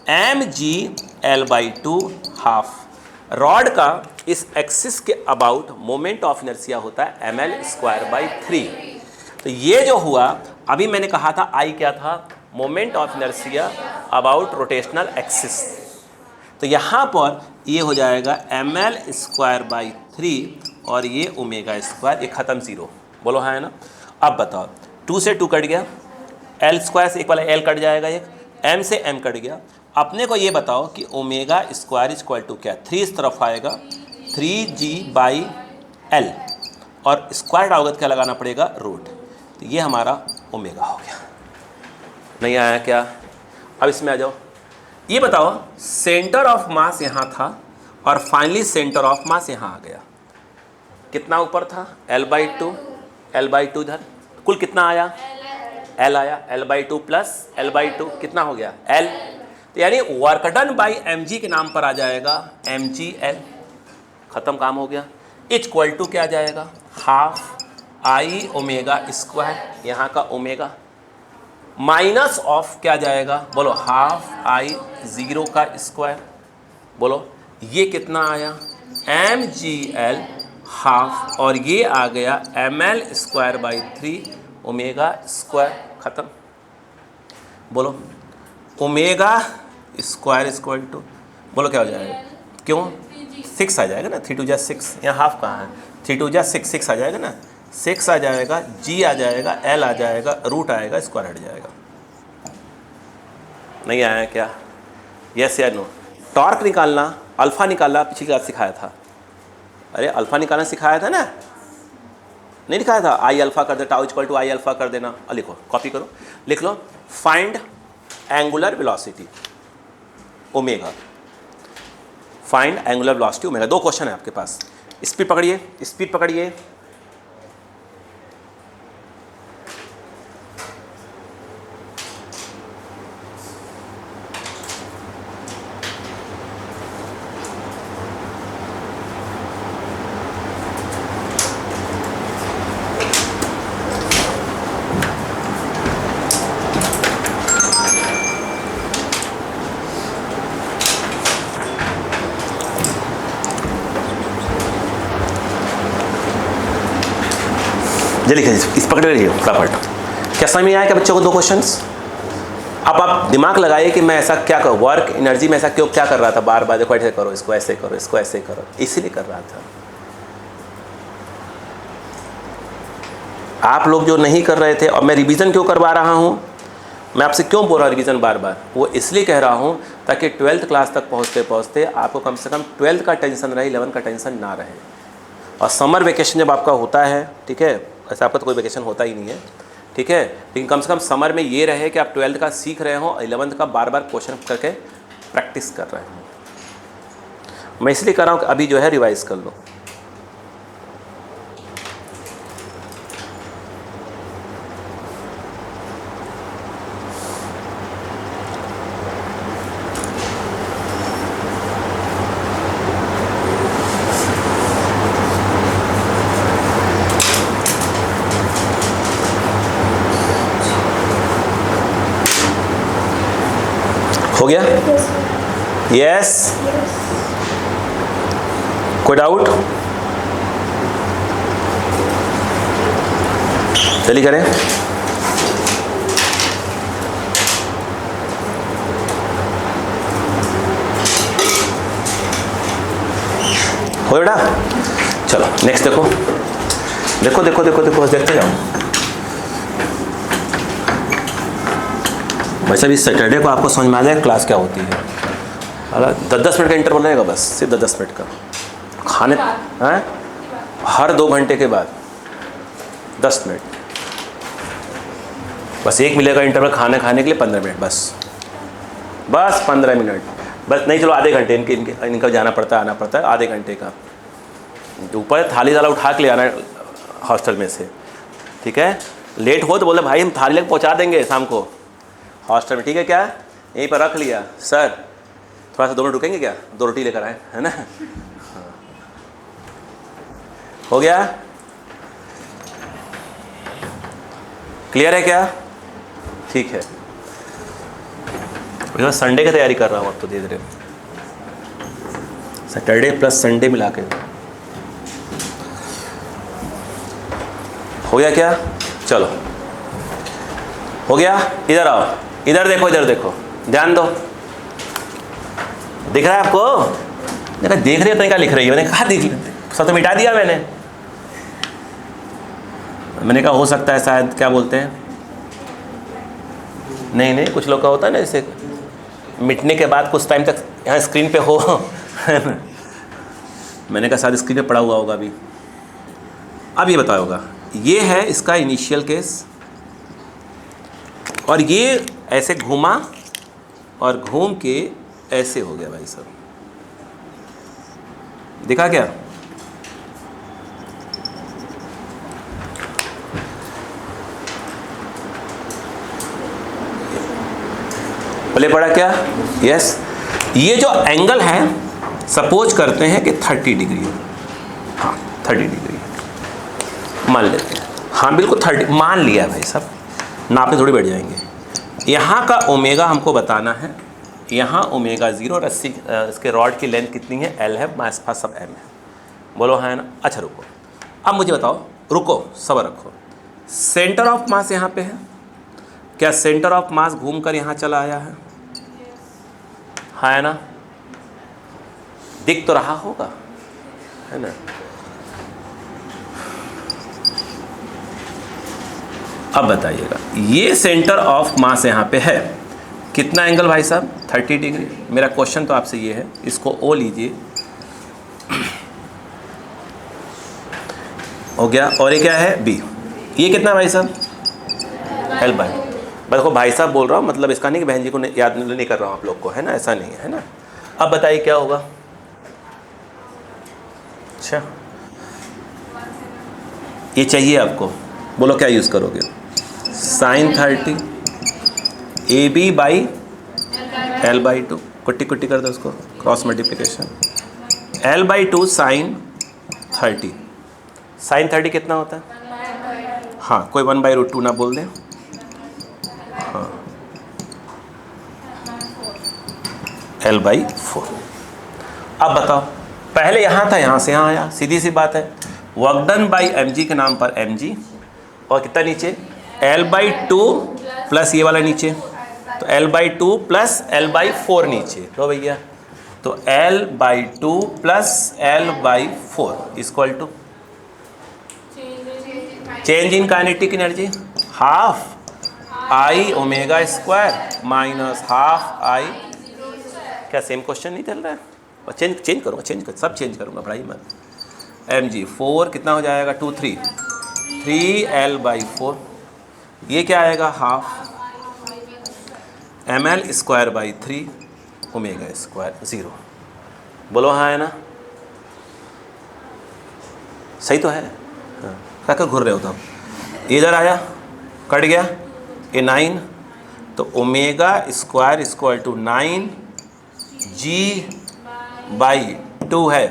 mg L/2 हाफ, रॉड का इस एक्सिस के अबाउट मोमेंट ऑफ इनर्शिया होता है mL²/3। तो ये जो हुआ, अभी मैंने कहा था आई क्या था, moment of inertia about rotational axis, तो यहाँ पर ये हो जाएगा mL²/3 और ये ओमेगा स्क्वायर, ये ख़त्म 0। बोलो हाँ है ना। अब बताओ 2 से 2 कट गया, L² से एक वाला L कट जाएगा, एक m से m कट गया। अपने को ये बताओ कि ओमेगा स्क्वायर इक्वल टू क्या, 3 इस तरफ आएगा 3g/L, और स्क्वायर होगा तो क्या लगाना पड़ेगा, रूट। तो ये हमारा ओमेगा हो गया, नहीं आया क्या। अब इसमें आ जाओ, ये बताओ सेंटर ऑफ मास यहाँ था और फाइनली सेंटर ऑफ मास यहाँ आ गया, कितना ऊपर था, L/2, L/2 इधर, कुल कितना आया, L आया, L/2 प्लस L/2 कितना हो गया, L। तो यानी वर्क डन बाई mg के नाम पर आ जाएगा mg/L, ख़त्म काम हो गया। इक्वल टू क्या आ जाएगा, हाफ आई ओमेगा स्क्वायर, यहाँ का ओमेगा, माइनस ऑफ क्या जाएगा, बोलो हाफ आई 0 का स्क्वायर। बोलो ये कितना आया, mg/L हाफ, और ये आ गया mL²/3 ओमेगा स्क्वायर, ख़त्म। बोलो ओमेगा स्क्वायर इक्वल टू, बोलो क्या हो जाएगा, क्यों 6 आ जाएगा ना, 3 2 जा 6, यहाँ हाफ कहाँ है, 3 2 जा 6, 6 आ जाएगा ना, 6 आ जाएगा, जी आ जाएगा, एल आ जाएगा, रूट आएगा, स्क्वायर हट जाएगा। नहीं आया क्या? यस या नो? टॉर्क निकालना, अल्फा निकालना पिछली क्लास सिखाया था। अरे अल्फा निकालना सिखाया था ना, नहीं लिखाया था? आई अल्फा कर दे, tau equal to I alpha कर देना। लिखो, कॉपी करो, लिख लो, find angular velocity omega, find angular velocity omega. 2 question है आपके पास। स्पीड पकड़िए, स्पीड पकड़िए। जल्दी इस पकड़ लीजिए फटाफट। क्या समझ में आया क्या बच्चों को 2 क्वेश्चंस? अब आप दिमाग लगाइए कि मैं ऐसा क्या करूँ, वर्क एनर्जी में ऐसा क्यों क्या कर रहा था, बार बार देखो ऐसे करो, इसको ऐसे करो, इसको ऐसे करो, इसीलिए कर रहा था। आप लोग जो नहीं कर रहे थे, और मैं रिवीजन क्यों करवा रहा हूँ, मैं आपसे क्यों बोल रहा हूँ रिवीजन बार बार, वो इसलिए कह रहा हूँ ताकि 12th क्लास तक पहुँचते पहुँचते आपको कम से कम 12th का टेंशन रहे, 11th का टेंशन ना रहे। और समर वेकेशन जब आपका होता है, ठीक है, ऐसा आपका तो कोई वेकेशन होता ही नहीं है, ठीक है, लेकिन कम से कम समर में ये रहे कि आप 12th का सीख रहे हो, 11th का बार बार क्वेश्चन करके प्रैक्टिस कर रहे हो। मैं इसलिए कर रहा हूँ कि अभी जो है रिवाइज कर लो। हो गया? यस? कोई डाउट? चलिए करें। हो बेटा, चलो नेक्स्ट देखो, देखो देखो देखो देखो, बस देखते जाओ। वैसे भी सैटरडे को आपको समझ में आ जाएगा क्लास क्या होती है। अगर 10-10 मिनट का इंटरवल रहेगा, बस सिर्फ 10-10 मिनट का। खाने हैं हर 2 घंटे के बाद 10 मिनट, बस 1 मिलेगा इंटरवल खाने खाने के लिए 15 मिनट, बस 15 मिनट, बस नहीं चलो आधे घंटे, इनका जाना पड़ता है आना पड़ता है, आधे घंटे का। ऊपर थाली वाला उठा के ले आना हॉस्टल में से, ठीक है। लेट हो तो बोले भाई हम थाली लेकर पहुँचा देंगे शाम को हॉस्टल में, ठीक है क्या, यहीं पर रख लिया सर, थोड़ा सा 2 मिनट रुकेंगे क्या, 2 रोटी लेकर आए, है ना। हाँ। हो गया? क्लियर है क्या? ठीक है। मैं संडे की तैयारी कर रहा हूँ अब तो धीरे धीरे, सैटरडे प्लस संडे मिला के। हो गया क्या? चलो हो गया। इधर आओ, इधर देखो, इधर देखो, ध्यान दो। दिख रहा है आपको? देखा देख रहे हो तो क्या लिख रही है, मैंने कहा देख, सब तो मिटा दिया मैंने कहा हो सकता है शायद, क्या बोलते हैं, नहीं कुछ लोग का होता है ना, जैसे मिटने के बाद कुछ टाइम तक यहाँ स्क्रीन पे हो मैंने कहा शायद स्क्रीन पे पड़ा हुआ होगा अभी। अब ये बताया होगा, ये है इसका इनिशियल केस, और ये ऐसे घूमा और घूम के ऐसे हो गया भाई साहब, दिखा क्या? पहले पड़ा क्या? यस। ये जो एंगल है सपोज करते हैं कि 30 डिग्री है, हाँ 30 डिग्री मान लेते हैं, हाँ बिल्कुल 30 मान लिया भाई साहब, नापे थोड़ी बैठ जाएंगे। यहाँ का ओमेगा हमको बताना है, यहाँ ओमेगा 0, रस्सी इसके रॉड की लेंथ कितनी है, L है, मास पास सब M है, बोलो हाँ ना। अच्छा रुको, अब मुझे बताओ, रुको सबर रखो, सेंटर ऑफ मास यहाँ पे है, क्या सेंटर ऑफ मास घूमकर यहाँ चला आया है? हाँ है ना, दिख तो रहा होगा, है ना। अब बताइएगा, ये सेंटर ऑफ मास यहाँ पे है, कितना एंगल भाई साहब? 30 डिग्री। मेरा क्वेश्चन तो आपसे ये है, इसको ओ लीजिए, हो गया, और ये क्या है? बी। ये कितना भाई साहब? L by. मैं देखो भाई साहब बोल रहा हूँ, मतलब इसका नहीं कि बहन जी को याद नहीं कर रहा हूँ आप लोग को, है ना, ऐसा नहीं है ना। अब बताइए क्या होगा? अच्छा, ये चाहिए आपको, बोलो क्या यूज़ करोगे? Sine 30 A B by L by 2, कुट्टी कुट्टी कर दो उसको, cross multiplication, L by 2 sine 30। Sine 30 कितना होता है? हाँ, कोई 1/√2 ना बोल दें। हाँ, एल बाई 4। अब बताओ, पहले यहाँ था, यहाँ से यहाँ आया, सीधी सी बात है। Work done by M G के नाम पर एम जी, और कितना नीचे? एल बाई 2 प्लस ये वाला नीचे, तो L by 2 plus L by 4 नीचे, तो भैया तो L by 2 plus L by 4 equal to change in kinetic energy, half I omega square minus half I. क्या सेम क्वेश्चन नहीं चल रहा है? और चेंज करूँगा, सब चेंज करूँगा, पढ़ाई मत। एम जी 4 कितना हो जाएगा? 2 3 एल बाई 4, ये क्या आएगा? Half M L square by 3 omega square 0। बोलो हाँ है ना, सही तो है। हाँ, क्या कर घूर रहे हो? तो इधर आया, कट गया, ये 9, तो omega square equal to 9 G by 2 है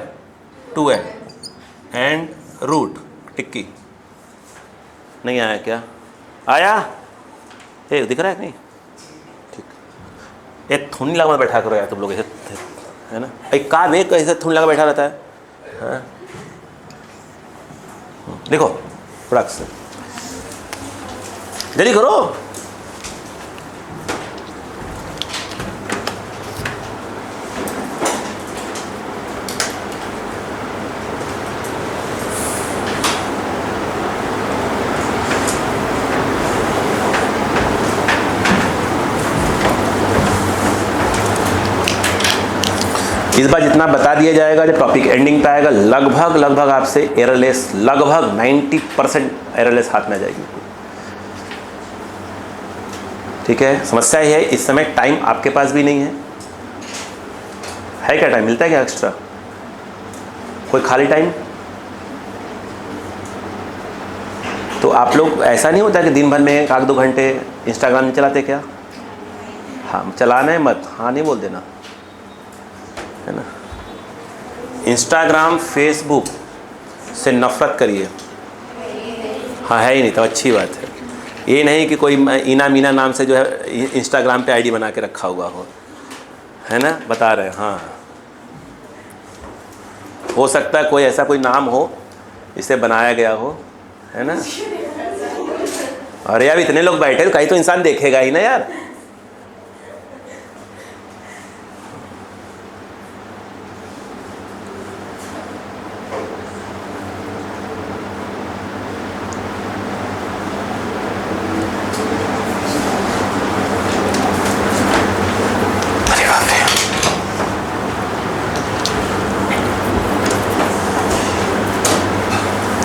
2l एंड रूट टिक्की। नहीं आया क्या? आया? ये दिख रहा है नहीं? ठीक, ये थूनी लगा में बैठा करो यार तुम लोग ऐसे, है ना। एक काम एक ऐसे थूनी लगा बैठा रहता है, हाँ? देखो प्रोडक्ट से जल्दी करो। इस बार जितना बता दिया जाएगा, जब टॉपिक एंडिंग पे आएगा, लगभग आपसे एररलेस, लगभग 90% एररलेस हाथ में आ जाएगी। ठीक है, समस्या ये है इस समय टाइम आपके पास भी नहीं है क्या? टाइम मिलता है क्या एक्स्ट्रा? कोई खाली टाइम? तो आप लोग ऐसा नहीं होता कि दिन भर में 1-2 घंटे इंस्टाग्राम नहीं चलाते क्या? हाँ, चलाना है मत, हाँ नहीं बोल देना, है ना। इंस्टाग्राम फेसबुक से नफ़रत करिए। हाँ है ही नहीं तो अच्छी बात है। ये नहीं कि कोई इना मीना नाम से जो है इंस्टाग्राम पे आईडी बना के रखा हुआ हो, है ना, बता रहे हैं। हाँ, हो सकता है कोई ऐसा कोई नाम हो इसे बनाया गया हो, है ना। अरे यार इतने लोग बैठे तो कहीं तो इंसान देखेगा ही ना यार।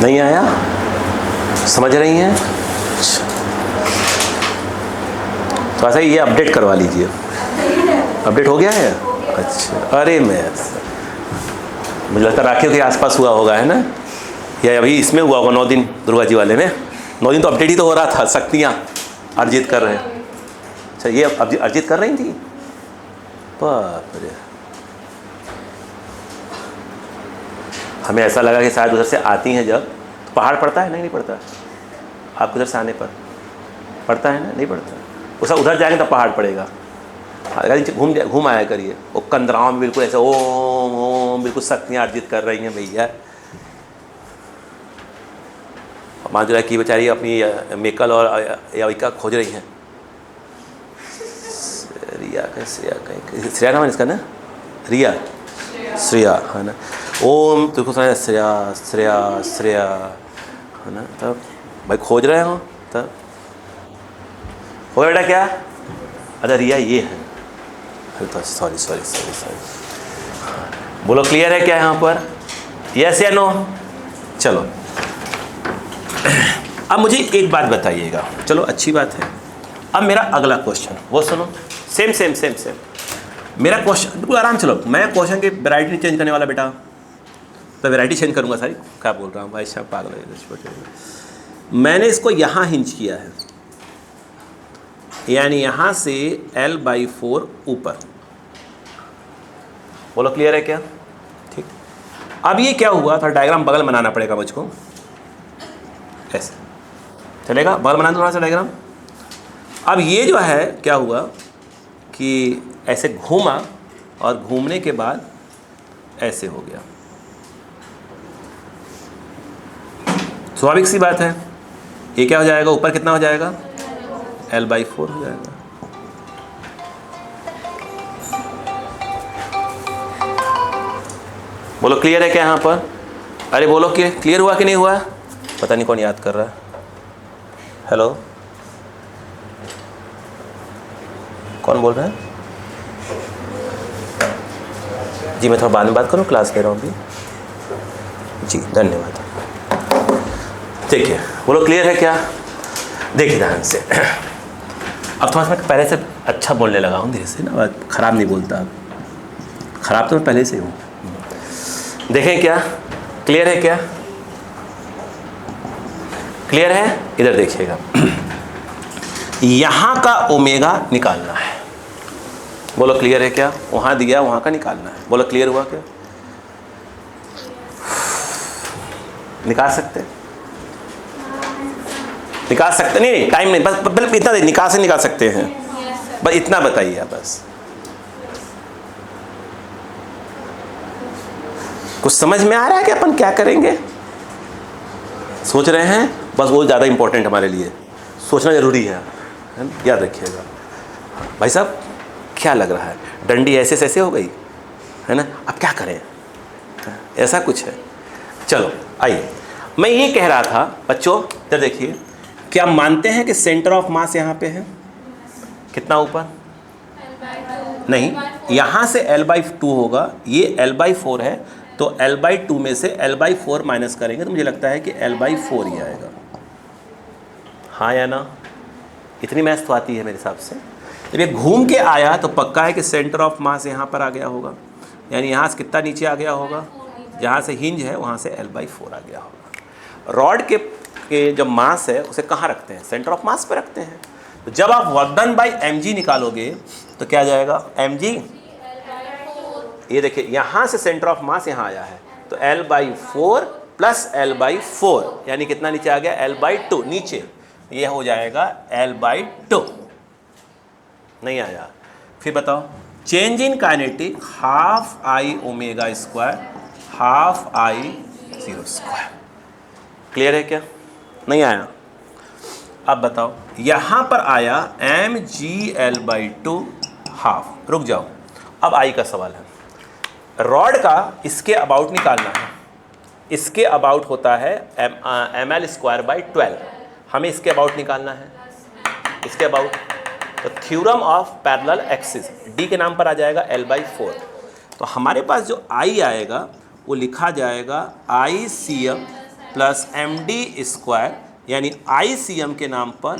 नहीं आया? समझ रही हैं? थोड़ा सा ये अपडेट करवा लीजिए। अपडेट हो गया है? अच्छा, अरे मैं मुझे लगता राखियों के आसपास हुआ होगा, है ना, या अभी इसमें हुआ होगा 9 दिन दुर्गा जी वाले में। 9 दिन तो अपडेट ही तो हो रहा था, शक्तियाँ अर्जित कर रहे हैं। अच्छा, ये अर्जित कर रही थी? बाप रे, हमें ऐसा लगा कि शायद उधर से आती हैं जब तो पहाड़ पड़ता है, नहीं पड़ता? आपको उधर से आने पर पड़ता है ना? नहीं पड़ता। उसका उधर जाएंगे तो पहाड़ पड़ेगा। घूम आया करिए। वो कंदराओं में बिल्कुल ऐसे ओम ओम बिल्कुल शक्तियाँ अर्जित कर रही हैं भैया। मांजुरा की बेचारी अपनी मेकल और याविका खोज रही हैं, रिया का श्रेया का, श्रेया नाम है इसका ना, रिया श्रेया है ना। ओम तुमको समझ श्रेया श्रेया श्रेया है ना। तब भाई खोज रहे हो तब हो बेटा क्या, अच्छा रिया ये है, अरे तो सॉरी सॉरी सॉरी सॉरी। बोलो क्लियर है क्या यहाँ पर, यस या नो। चलो अब मुझे एक बात बताइएगा, चलो अच्छी बात है। अब मेरा अगला क्वेश्चन वो सुनो, सेम सेम सेम सेम मेरा क्वेश्चन, बिल्कुल आराम। चलो मैं क्वेश्चन की वैरायटी नहीं चेंज करने वाला बेटा, तो वैरायटी चेंज करूँगा सारी, क्या बोल रहा हूँ भाई साहब, पागल है। मैंने इसको यहाँ हिंज किया है, यानी यहाँ से L/4 ऊपर। बोलो क्लियर है क्या, ठीक। अब ये क्या हुआ था, डायग्राम बगल बनाना पड़ेगा मुझको, ऐसे चलेगा, बगल बनाना थोड़ा सा डायग्राम। अब ये जो है क्या हुआ कि ऐसे घूमा और घूमने के बाद ऐसे हो गया, स्वाभाविक सी बात है। ये क्या हो जाएगा, ऊपर कितना हो जाएगा, L/4 हो जाएगा। बोलो क्लियर है क्या यहाँ पर, अरे बोलो कि क्लियर हुआ कि नहीं हुआ, पता नहीं कौन याद कर रहा है। हेलो कौन बोल रहा है जी, मैं थोड़ा बाद में बात करूँ, क्लास ले रहा हूँ अभी जी, धन्यवाद। देखिए बोलो क्लियर है क्या, देखिए ध्यान से। अब थोड़ा सा मैं पहले से अच्छा बोलने लगा हूँ धीरे से ना, ख़राब नहीं बोलता, ख़राब तो मैं पहले से हूँ। देखें क्या क्लियर है क्या, क्लियर है, इधर देखिएगा। यहाँ का ओमेगा निकालना है, बोलो क्लियर है क्या, वहाँ दिया वहाँ का निकालना है, बोलो क्लियर हुआ क्या, निकाल सकते, निकाल सकते नहीं, टाइम नहीं, बस इतना निकाल से निकाल सकते हैं, बस इतना बताइए। बस कुछ समझ में आ रहा है कि अपन क्या करेंगे, सोच रहे हैं, बस वो ज़्यादा इंपॉर्टेंट हमारे लिए, सोचना ज़रूरी है ना, याद रखिएगा। भाई साहब क्या लग रहा है, डंडी ऐसे ऐसे हो गई है ना, अब क्या करें, ऐसा कुछ है। चलो आइए, मैं ये कह रहा था बच्चों, इधर देखिए, क्या मानते हैं कि सेंटर ऑफ मास यहाँ पे है, कितना ऊपर, नहीं, यहाँ से L/2 होगा, ये L/4 है, तो L/2 में से L/4 माइनस करेंगे तो मुझे लगता है कि L/4 ही आएगा, हाँ या ना, इतनी मैथ तो आती है मेरे हिसाब से। जब ये घूम के आया तो पक्का है कि सेंटर ऑफ मास यहाँ पर आ गया होगा, यानी यहाँ से कितना नीचे आ गया होगा, जहाँ से हिंज है वहाँ से L/4 आ गया होगा। रॉड के जब मास है उसे कहाँ रखते हैं, सेंटर ऑफ मास पे रखते हैं। तो जब आप वर्क डन बाई mg निकालोगे तो क्या जाएगा, mg, ये देखिए यहाँ से सेंटर ऑफ मास यहाँ आया है, तो L/4 प्लस L/4 यानी कितना नीचे आ गया, L/2 नीचे, ये हो जाएगा L/2, नहीं आया। फिर बताओ, change in kinetic half I omega square half I0², clear है क्या, नहीं आया। अब बताओ, यहाँ पर आया mgL/2 हाफ, रुक जाओ, अब I का सवाल है। रॉड का इसके अबाउट निकालना है, इसके अबाउट होता है ml²/12, हमें इसके अबाउट निकालना है, इसके अबाउट, तो theorem of parallel axis D के नाम पर आ जाएगा L/4, तो हमारे पास जो I आएगा वो लिखा जाएगा ICM प्लस MD², यानी ICM के नाम पर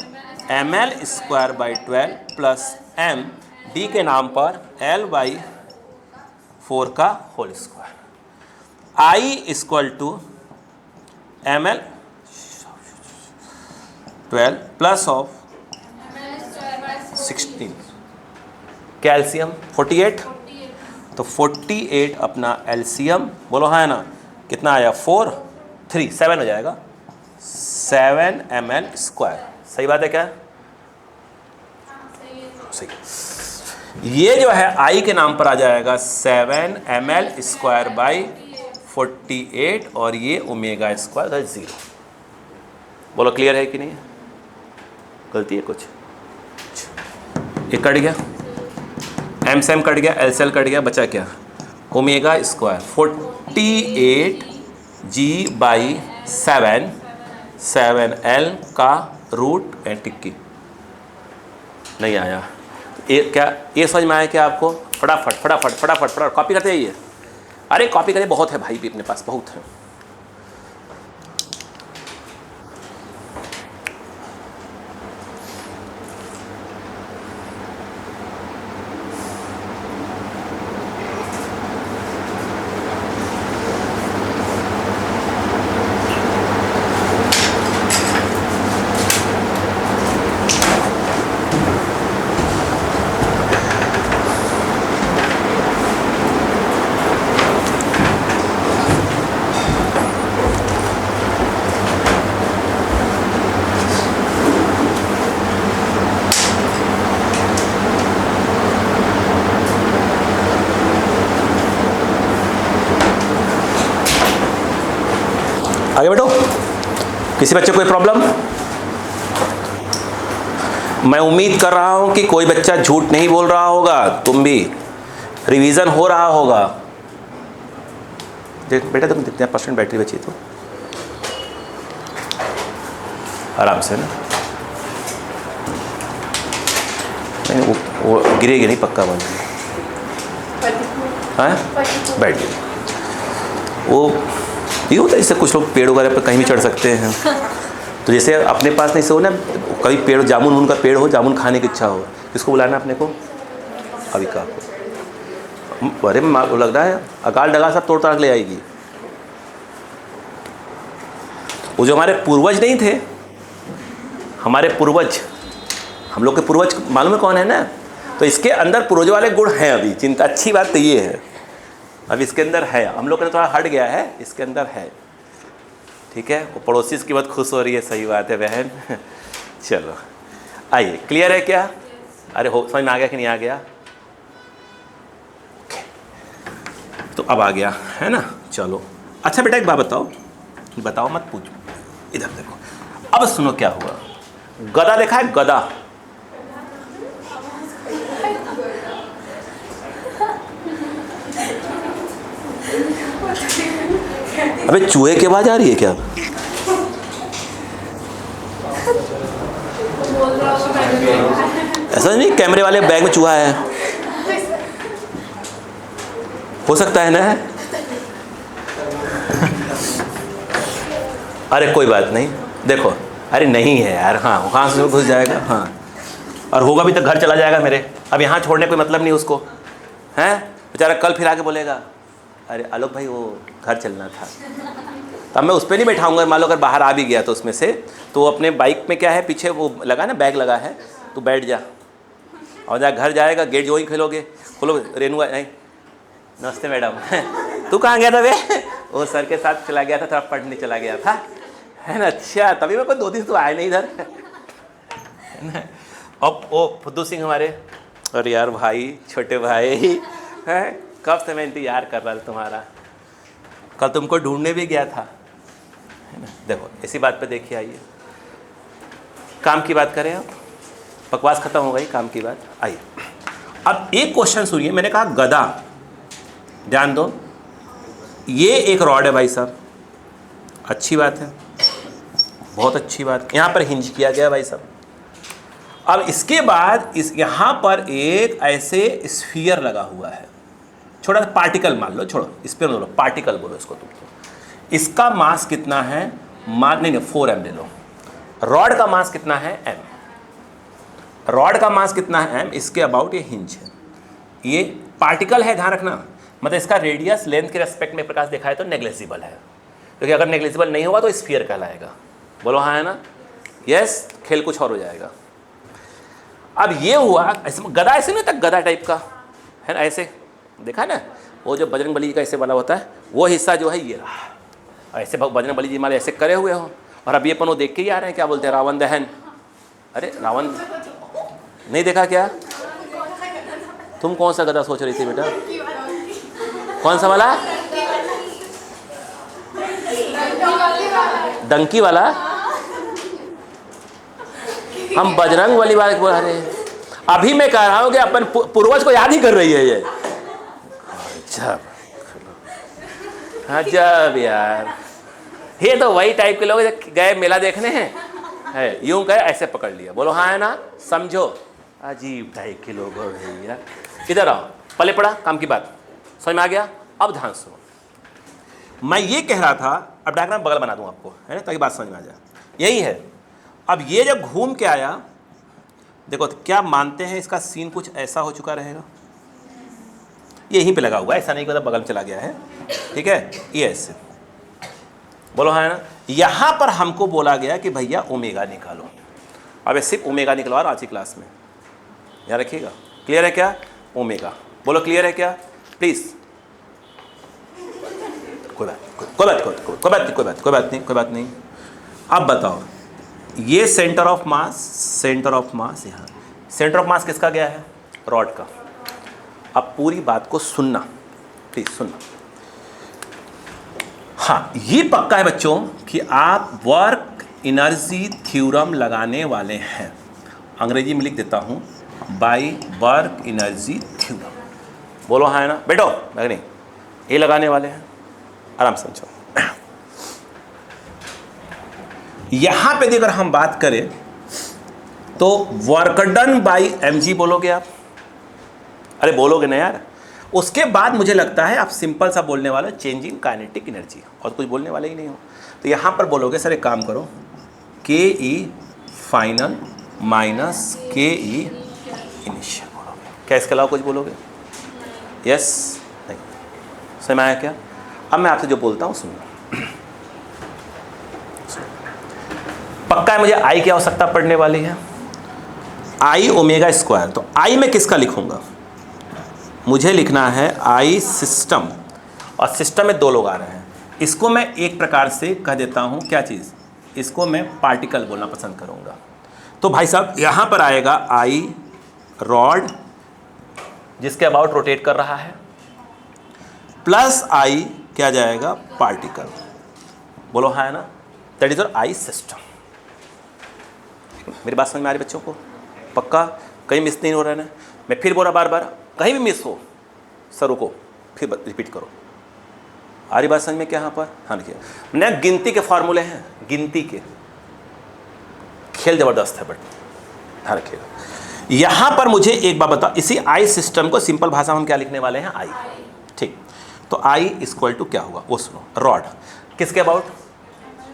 ml²/12 प्लस M D के नाम पर L/4 का whole square. I = ml12 plus of 16, calcium 48, तो 48 अपना एलसीएम, बोलो हाँ है ना, कितना आया 4 3 7 हो जाएगा, 7 ml², सही बात है क्या, सही। ये जो है I के नाम पर आ जाएगा 7 ml²/48 और ये ओमेगा स्क्वायर 0। बोलो क्लियर है कि नहीं, गलती है कुछ, एक कट गया, एम से एम कट गया, एल से एल कट गया, बचा क्या? ओमेगा स्क्वायर 48 G/7 7L का रूट एन टिक्की। नहीं आया क्या? ये समझ में आया क्या आपको? फटाफट फटाफट फटाफट फटाफट कॉपी करते जाइए। अरे कॉपी करिए, बहुत है भाई भी अपने पास, बहुत है। आगे बैठो। किसी बच्चे को कोई प्रॉब्लम? मैं उम्मीद कर रहा हूं कि कोई बच्चा झूठ नहीं बोल रहा होगा, तुम भी रिवीजन हो रहा होगा। देख बेटा, तुम कितने % बैटरी बची? तो आराम से ना, नहीं वो गिरेगी नहीं, पक्का बंद। हाँ बैठ गई। वो ये होता है, इससे कुछ लोग पेड़ वगैरह पर कहीं भी चढ़ सकते हैं। तो जैसे अपने पास नहीं से हो ना, कभी पेड़ जामुन उनका पेड़ हो, जामुन खाने की इच्छा हो, किसको बुलाना अपने को? अविका को। अरे वो लग रहा है अकाल डगा सब तोड़ ताड़ ले आएगी। वो जो हमारे पूर्वज नहीं थे, हमारे पूर्वज, हम लोग के पूर्वज मालूम है कौन है ना? तो इसके अंदर पूर्वज वाले गुण हैं अभी। चिंता अच्छी बात तो ये है, अब इसके अंदर है। हम लोग ने थोड़ा हट गया है, इसके अंदर है। ठीक है, वो पड़ोसी की बहुत खुश हो रही है, सही बात है बहन। चलो आइए, क्लियर है क्या? अरे हो समझ में आ गया कि नहीं आ गया? तो अब आ गया है ना। चलो अच्छा बेटा, एक बात बताओ, बताओ मत पूछो, इधर देखो। अब सुनो क्या हुआ। गधा देखा है? गधा, अबे चूहे की आवाज आ रही है क्या? ऐसा नहीं कैमरे वाले बैग में चूहा है, हो सकता है ना? अरे कोई बात नहीं, देखो। अरे नहीं है यार, हाँ कहाँ से घुस जाएगा? हाँ, और होगा भी तो घर चला जाएगा मेरे। अब यहाँ छोड़ने कोई मतलब नहीं उसको, हैं? बेचारा कल फिर आके बोलेगा अरे आलोक भाई वो घर चलना था। तब मैं उस पर नहीं बैठाऊंगा। मान लो अगर बाहर आ भी गया तो उसमें से, तो अपने बाइक में क्या है, पीछे वो लगा ना, बैग लगा है, तो बैठ जा और जहाँ घर जाएगा गेट जो ही खोलोगे, खोलो, रेनू नहीं, नमस्ते मैडम। तू कहाँ गया था बे? वो सर के साथ चला गया था, थोड़ा पढ़ने चला गया था, है ना? अच्छा, तभी मैं कोई 2 दिन तो आए नहीं इधर, है ना? अब वो फुद्दू सिंह हमारे, अरे यार भाई, छोटे भाई हैं, कब से मैं इंतजार कर रहा था तुम्हारा, कल तुमको ढूंढने भी गया था, है ना? देखो इसी बात पे देखिए, आइए काम की बात करें। अब बकवास खत्म हो गई, काम की बात। आइए अब एक क्वेश्चन सुनिए। मैंने कहा गधा, ध्यान दो, ये एक रॉड है भाई साहब, अच्छी बात है, बहुत अच्छी बात। यहाँ पर हिंज किया गया भाई साहब। अब इसके बाद इस यहाँ पर एक ऐसे स्फीयर लगा हुआ है, छोटा सा पार्टिकल मान लो, छोड़ो इस पर बोलो, पार्टिकल बोलो इसको तुम। तो इसका मास कितना है? नहीं 4m ले लो। रॉड का मास कितना है? m। रॉड का मास कितना है? m। इसके अबाउट ये हिंज है, ये पार्टिकल है, ध्यान रखना। मतलब इसका रेडियस लेंथ के रेस्पेक्ट में प्रकाश दिखाए तो नेग्लिजिबल है, क्योंकि अगर नेग्लिजिबल नहीं होगा तो स्फीयर कहलाएगा। बोलो हाँ है ना? यस, खेल कुछ और हो जाएगा। अब ये हुआ ऐसे, गधा ऐसे नहीं था, गधा टाइप का है ना, ऐसे देखा ना, वो जो बजरंग बली का ऐसे वाला होता है, वो हिस्सा जो है ये रहा, ऐसे बजरंग बली जी हमारे ऐसे करे हुए हो। और अब ये अपन वो देख के ही आ रहे हैं, क्या बोलते हैं, रावण दहन। अरे रावण नहीं देखा क्या? तुम कौन सा गधा सोच रही थी बेटा? कौन सा वाला? डंकी वाला? हम बजरंग बली वाले बोल रहे हैं। अभी मैं कह रहा हूं कि अपन पूर्वज को याद ही कर रही है ये। जब अजब यार, ये तो वही टाइप के लोग गए मेला देखने हैं, है यूं गए ऐसे पकड़ लिया, बोलो हाँ है ना, समझो। अजीब टाइप के लोग हो भैया। इधर आओ, पले पड़ा काम की बात समझ में आ गया। अब ध्यान सुनो, मैं ये कह रहा था, अब डायग्राम बगल बना दूं आपको, है ना, ताकि बात समझ में आ जाए। यही है। अब ये जब घूम के आया, देखो तो क्या मानते हैं इसका सीन कुछ ऐसा हो चुका रहेगा, यहीं पे लगा हुआ है, ऐसा नहीं कि मतलब बगल में चला गया है, ठीक है, ये ऐसे बोलो हाँ है ना। यहाँ पर हमको बोला गया कि भैया ओमेगा निकालो। अब ये सिर्फ ओमेगा निकलवा रहा आज की क्लास में, याद रखिएगा। क्लियर है क्या? ओमेगा बोलो, क्लियर है क्या प्लीज? कोई बात नहीं। अब बताओ, ये सेंटर ऑफ मास यहाँ, सेंटर ऑफ मास किसका गया है? रॉड का। अब पूरी बात को सुनना प्लीज, सुनना। हाँ, ये पक्का है बच्चों कि आप वर्क एनर्जी थ्योरम लगाने वाले हैं। अंग्रेजी में लिख देता हूं, बाय वर्क एनर्जी थ्योरम। बोलो हाँ है ना, बैठो, नहीं ये लगाने वाले हैं, आराम से समझो। यहां पे अगर हम बात करें तो वर्क डन बाय mg बोलोगे आप? अरे बोलोगे ना यार। उसके बाद मुझे लगता है आप सिंपल सा बोलने वाले चेंज इन काइनेटिक एनर्जी, और कुछ बोलने वाले ही नहीं हो। तो यहां पर बोलोगे सर एक काम करो, के ई फाइनल माइनस के ई इनिशियल बोलोगे। क्या इसके अलावा कुछ बोलोगे? यस नहीं? समझ में आया क्या? अब मैं आपसे जो बोलता हूं सुनो। पक्का है मुझे आई की आवश्यकता पड़ने वाली है, आई ओमेगा स्क्वायर। तो आई में किसका लिखूंगा? मुझे लिखना है आई सिस्टम, और सिस्टम में दो लोग आ रहे हैं। इसको मैं एक प्रकार से कह देता हूं, क्या चीज़, इसको मैं पार्टिकल बोलना पसंद करूंगा। तो भाई साहब यहां पर आएगा आई रॉड जिसके अबाउट रोटेट कर रहा है, प्लस आई क्या जाएगा, पार्टिकल। बोलो हाँ है ना, that is your I system. मेरी बात समझ में आ रही बच्चों को? पक्का? कहीं मिस नहीं हो रहा है ना? मैं फिर बोल रहा बार बार, कहीं भी मिस हो सरों को फिर रिपीट करो। आ रही बात समझ में क्या यहाँ पर? हाँ देखिए, मैंने गिनती के फॉर्मूले हैं, गिनती के, खेल जबरदस्त है बट ध्यान रखिएगा। यहाँ पर मुझे एक बात बताओ, इसी आई सिस्टम को सिंपल भाषा में हम क्या लिखने वाले हैं? आई। ठीक, तो आई इक्वल टू क्या होगा वो सुनो। रॉड किसके अबाउट?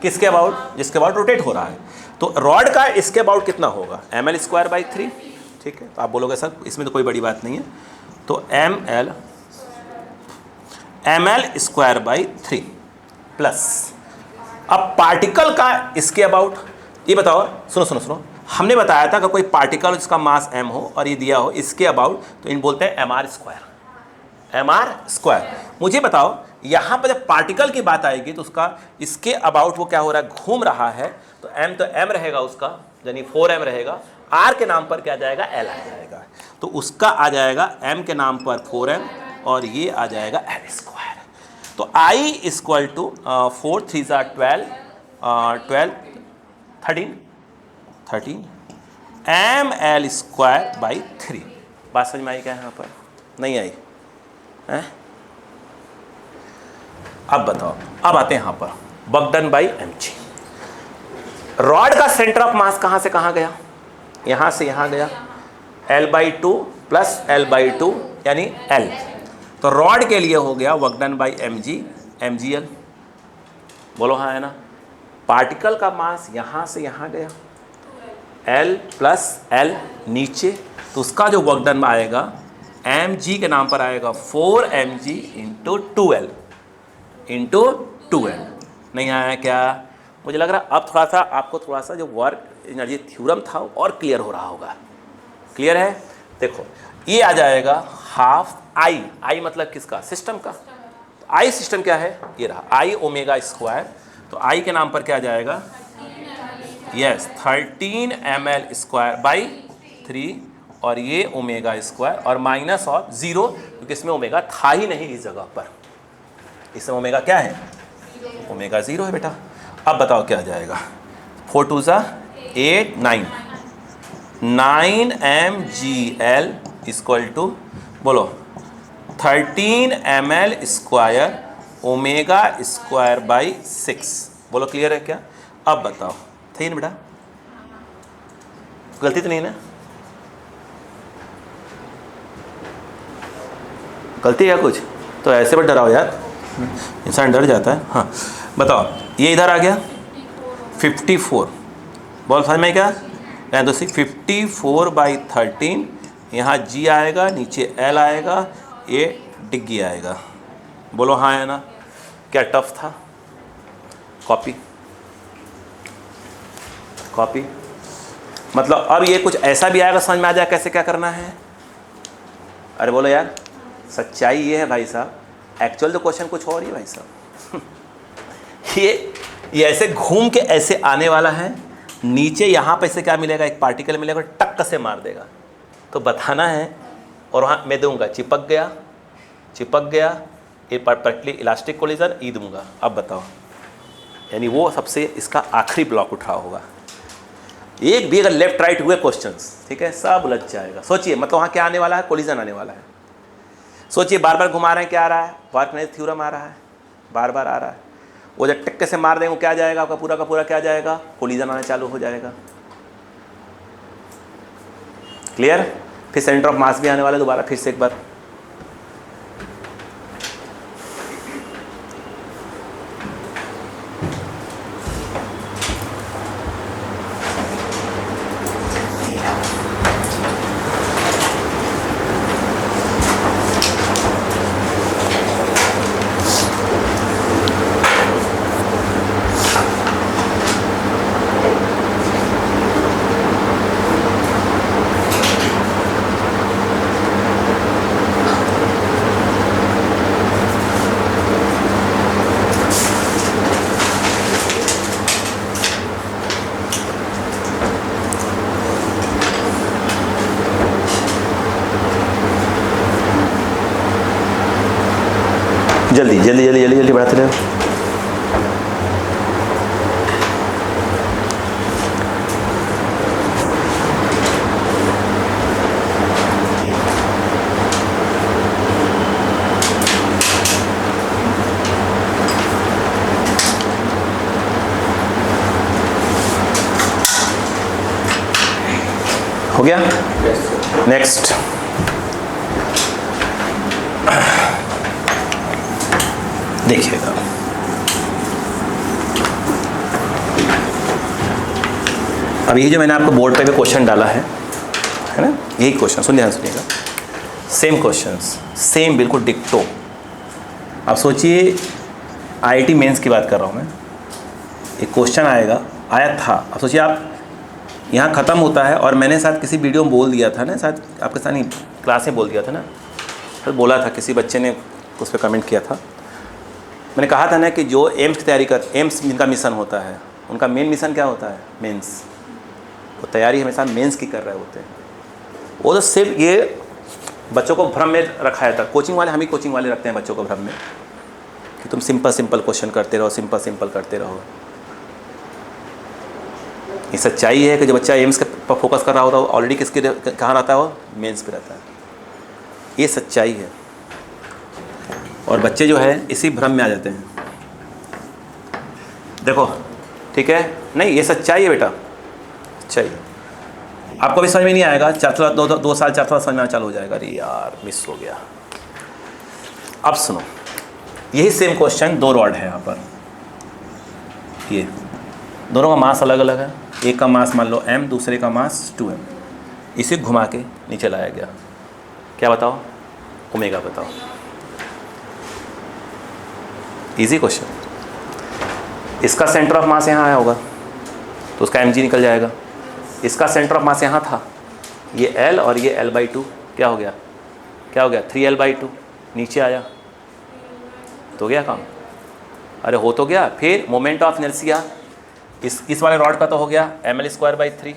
किसके अबाउट? जिसके अबाउट रोटेट हो रहा है। तो रॉड का इसके अबाउट कितना होगा? ml square by 3। ठीक है, तो आप बोलोगे सर इसमें तो कोई बड़ी बात नहीं है, तो ml स्क्वायर बाई 3 प्लस, अब पार्टिकल का इसके अबाउट, ये बताओ, सुनो, हमने बताया था कि कोई पार्टिकल जिसका मास m हो और ये दिया हो इसके अबाउट, तो इन बोलते हैं mr स्क्वायर। मुझे बताओ यहाँ पर जब पार्टिकल की बात आएगी तो उसका इसके अबाउट वो क्या हो रहा है? घूम रहा है, तो m तो m रहेगा उसका, यानी 4m रहेगा। r के नाम पर क्या जाएगा? l आ जाएगा, तो उसका आ जाएगा m के नाम पर 4m और ये आ जाएगा l स्क्वायर। तो I equal to 4 3 12 13 ml square by 3। बात समझ में आई क्या यहाँ पर? नहीं आई है? अब बताओ, अब आते हैं यहाँ पर work done by mg। Rod का सेंटर ऑफ मास कहाँ से कहाँ गया? यहाँ से यहाँ गया, L/2 प्लस L/2 यानी L। तो रॉड के लिए हो गया work done by mg, mgl। बोलो हाँ है ना। पार्टिकल का मास यहाँ से यहाँ गया, L प्लस L नीचे, तो उसका जो वर्क डन आएगा mg के नाम पर आएगा 4mg into 2l into 2l। नहीं आया क्या? मुझे लग रहा अब थोड़ा सा आपको थोड़ा सा जो वर्क एनर्जी थ्योरम था और क्लियर हो रहा होगा। क्लियर है? देखो ये आ जाएगा हाफ आई, आई मतलब किसका? सिस्टम का। तो आई सिस्टम क्या है? ये रहा आई ओमेगा स्क्वायर। तो आई के नाम पर क्या आ जाएगा? यस 13 ml स्क्वायर बाई 3, और ये ओमेगा स्क्वायर और माइनस और 0, क्योंकि इसमें ओमेगा था ही नहीं इस जगह पर। इसमें ओमेगा क्या है? ओमेगा 0 है बेटा। अब बताओ क्या आ जाएगा? 4 2 8 9, 9mgl इक्वल टू बोलो 13 ml square omega square by 6। बोलो क्लियर है क्या? अब बताओ, सही ना बेटा? गलती तो नहीं ना? गलती है कुछ? तो ऐसे पर डराओ यार, इंसान डर जाता है। हाँ बताओ, ये इधर आ गया 54। बोल समझ में क्या? यानी तो 54/13, यहाँ G आएगा, नीचे L आएगा, ये डिग्गी आएगा। बोलो हाँ है ना? क्या टफ था? कॉपी कॉपी मतलब अब ये कुछ ऐसा भी आएगा, समझ में आ जाए कैसे क्या करना है। अरे बोलो यार, सच्चाई ये है भाई साहब, एक्चुअल तो क्वेश्चन कुछ और ही है भाई साहब। ये ऐसे घूम के ऐसे आने वाला है, नीचे यहाँ पे से क्या मिलेगा, एक पार्टिकल मिलेगा, टक्क से मार देगा। तो बताना है, और वहाँ मैं दूंगा चिपक गया, ये परफेक्टली इलास्टिक कोलिजन ई दूंगा। अब बताओ, यानी वो सबसे इसका आखिरी ब्लॉक उठा होगा। एक भी अगर लेफ्ट राइट हुए क्वेश्चंस, ठीक है, सब उलझ जाएगा। सोचिए, मतलब वहाँ क्या आने वाला है, कोलिजन आने वाला है। सोचिए, बार बार घुमा रहे हैं, क्या आ रहा है, वार्कनेस थ्योरम आ रहा है, बार बार आ रहा है। वो जब टिक्के से मार देंगे, वो क्या जाएगा, आपका पूरा का पूरा क्या जाएगा, कोलिजन आना चालू हो जाएगा। क्लियर? फिर सेंटर ऑफ मास भी आने वाला है दोबारा, फिर से एक बार। जल्दी जल्दी जल्दी जल्दी जल्दी बढ़ाते रहो। हो गया? नेक्स्ट, देखिएगा, अब ये जो मैंने आपको बोर्ड पे भी क्वेश्चन डाला है ना, यही क्वेश्चन सुनिएगा, सेम क्वेश्चंस, सेम बिल्कुल डिक्टो। अब सोचिए, आईआईटी मेंस की बात कर रहा हूँ मैं, एक क्वेश्चन आया था। अब सोचिए, आप यहाँ ख़त्म होता है, और मैंने साथ किसी वीडियो में बोल दिया था ना, शायद आपके साथ नहीं, क्लास में बोल दिया था ना, तो बोला था, किसी बच्चे ने उस पर कमेंट किया था। मैंने कहा था ना कि जो एम्स की तैयारी एम्स जिनका मिशन होता है, उनका मेन मिशन क्या होता है, मेंस। वो तैयारी हमेशा मेंस की कर रहे होते हैं। वो तो सिर्फ ये बच्चों को भ्रम में रखा जाता है। कोचिंग वाले, हम ही कोचिंग वाले रखते हैं बच्चों को भ्रम में कि तुम सिंपल क्वेश्चन करते रहो, सिंपल करते रहो। ये सच्चाई है कि जो बच्चा एम्स पर फोकस कर रहा होता है, वो ऑलरेडी किसके कहाँ रहता है, वो मेंस पे रहता है। ये सच्चाई है, और बच्चे जो है इसी भ्रम में आ जाते हैं। देखो, ठीक है, नहीं ये सच्चाई है बेटा, सच्चाई। आपको भी समझ में नहीं आएगा, 2 साल 4 साल समझ में चालू हो जाएगा। अरे यार मिस हो गया। अब सुनो, यही सेम क्वेश्चन, 2 रॉड है यहाँ पर, ये दोनों का मास अलग अलग है। एक का मास मान लो m, दूसरे का मास 2m। इसे घुमा के नीचे लाया गया, क्या बताओ, ओमेगा बताओ। Easy question. इसका सेंटर ऑफ मास यहाँ आया होगा, तो उसका mg निकल जाएगा। इसका सेंटर ऑफ मास यहाँ था, ये l और ये l/2, क्या हो गया, 3l/2, नीचे आया तो गया काम। अरे हो तो गया। फिर मोमेंट ऑफ इनर्शिया इस वाले रॉड का तो हो गया ml²/3,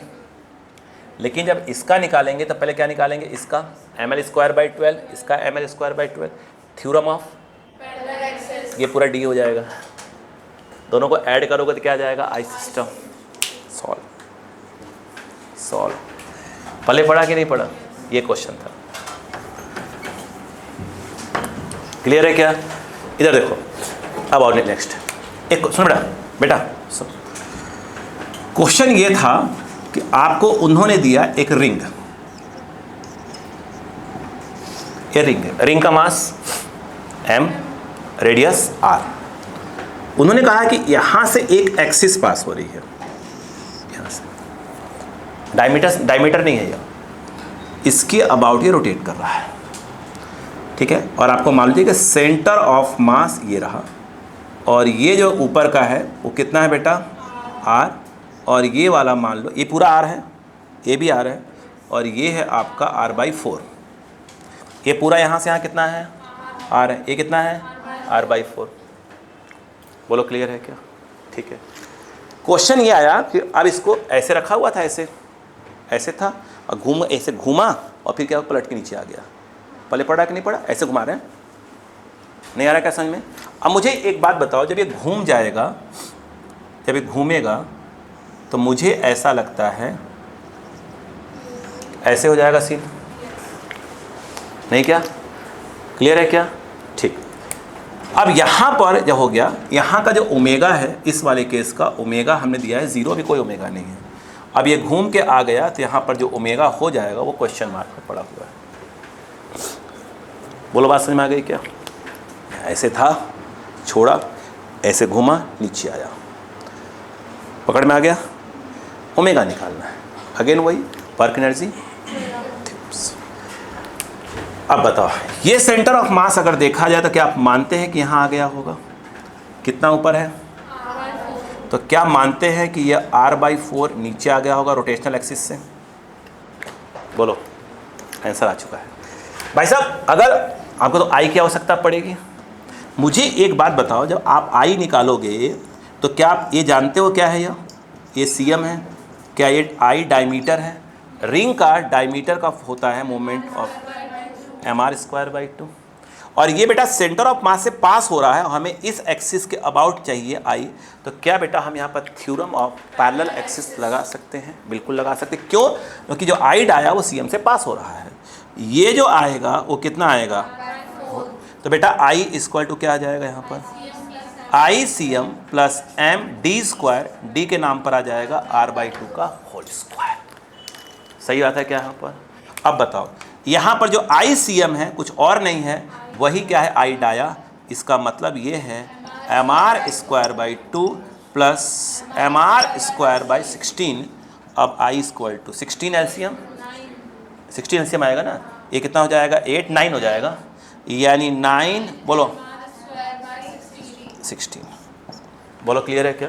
लेकिन जब इसका निकालेंगे तो पहले क्या निकालेंगे, इसका ml²/12, इसका ml²/12, थ्योरम ऑफ, ये पूरा डी हो जाएगा। दोनों को ऐड करोगे तो क्या आ जाएगा, आई सिस्टम। सॉल्व। पहले पढ़ा कि नहीं पढ़ा? ये क्वेश्चन था। क्लियर है क्या? इधर देखो, अब और नेक्स्ट एक सुन बेटा सुन। क्वेश्चन ये था कि आपको उन्होंने दिया एक रिंग, ये रिंग का मास m, रेडियस r। उन्होंने कहा कि यहां से एक एक्सिस पास हो रही है, यहां से डायमीटर नहीं है ये, इसके अबाउट ये रोटेट कर रहा है, ठीक है। और आपको मालूम है कि सेंटर ऑफ मास ये रहा, और ये जो ऊपर का है वो कितना है बेटा? r, और ये वाला मान लो ये पूरा r है, ये भी r है, और ये है आपका r/4। ये पूरा यहाँ से यहाँ कितना है? r है। ये कितना है? r/4। बोलो क्लियर है क्या? ठीक है। क्वेश्चन ये आया कि अब इसको ऐसे रखा हुआ था, ऐसे था, और ऐसे घूमा और फिर क्या पलट के नीचे आ गया। पहले पढ़ा कि नहीं पढ़ा? ऐसे घुमा रहे हैं, नहीं आ रहा क्या समझ में? अब मुझे एक बात बताओ, जब ये घूम जाएगा, जब ये घूमेगा तो मुझे ऐसा लगता है ऐसे हो जाएगा सीन, नहीं क्या? क्लियर है क्या? ठीक। अब यहाँ पर जब हो गया, यहाँ का जो ओमेगा है, इस वाले केस का ओमेगा हमने दिया है 0, भी कोई ओमेगा नहीं है। अब ये घूम के आ गया तो यहाँ पर जो ओमेगा हो जाएगा वो क्वेश्चन मार्क में पड़ा हुआ है। बोलो बात समझ में आ गई क्या? ऐसे था, छोड़ा, ऐसे घूमा, नीचे आया, पकड़ में आ गया, ओमेगा निकालना है। अगेन वही वर्क एनर्जी। अब बताओ, ये सेंटर ऑफ मास अगर देखा जाए तो क्या आप मानते हैं कि यहाँ आ गया होगा? कितना ऊपर है? तो क्या मानते हैं कि ये r/4 नीचे आ गया होगा रोटेशनल एक्सिस से? बोलो, आंसर आ चुका है भाई साहब। अगर आपको तो आई की आवश्यकता पड़ेगी, मुझे एक बात बताओ, जब आप आई निकालोगे तो क्या आप ये जानते हो क्या है? ये cm है, क्या ये आई डायमीटर है? रिंग का डायमीटर का होता है मोमेंट ऑफ mr²/2, और ये बेटा सेंटर ऑफ मास से पास हो रहा है, और हमें इस एक्सिस के अबाउट चाहिए आई। तो क्या बेटा हम यहाँ पर थ्योरम ऑफ पैरेलल एक्सिस लगा सकते हैं? बिल्कुल लगा सकते हैं। क्यों? क्योंकि जो आई आया वो cm से पास हो रहा है, ये जो आएगा वो कितना आएगा? तो बेटा I क्या आ जाएगा यहाँ पर? ICM प्लस md², d के नाम पर आ जाएगा r/2 का होल स्क्वायर। सही बात है क्या यहाँ पर? अब बताओ, यहाँ पर जो ICM है कुछ और नहीं है, वही क्या है? I डाया। इसका मतलब ये है mr²/2 प्लस mr²/16। अब I 16 LCM, 16 LCM आएगा ना, ये कितना हो जाएगा? 8, 9 हो जाएगा, यानी 9, बोलो 16। बोलो क्लियर है क्या?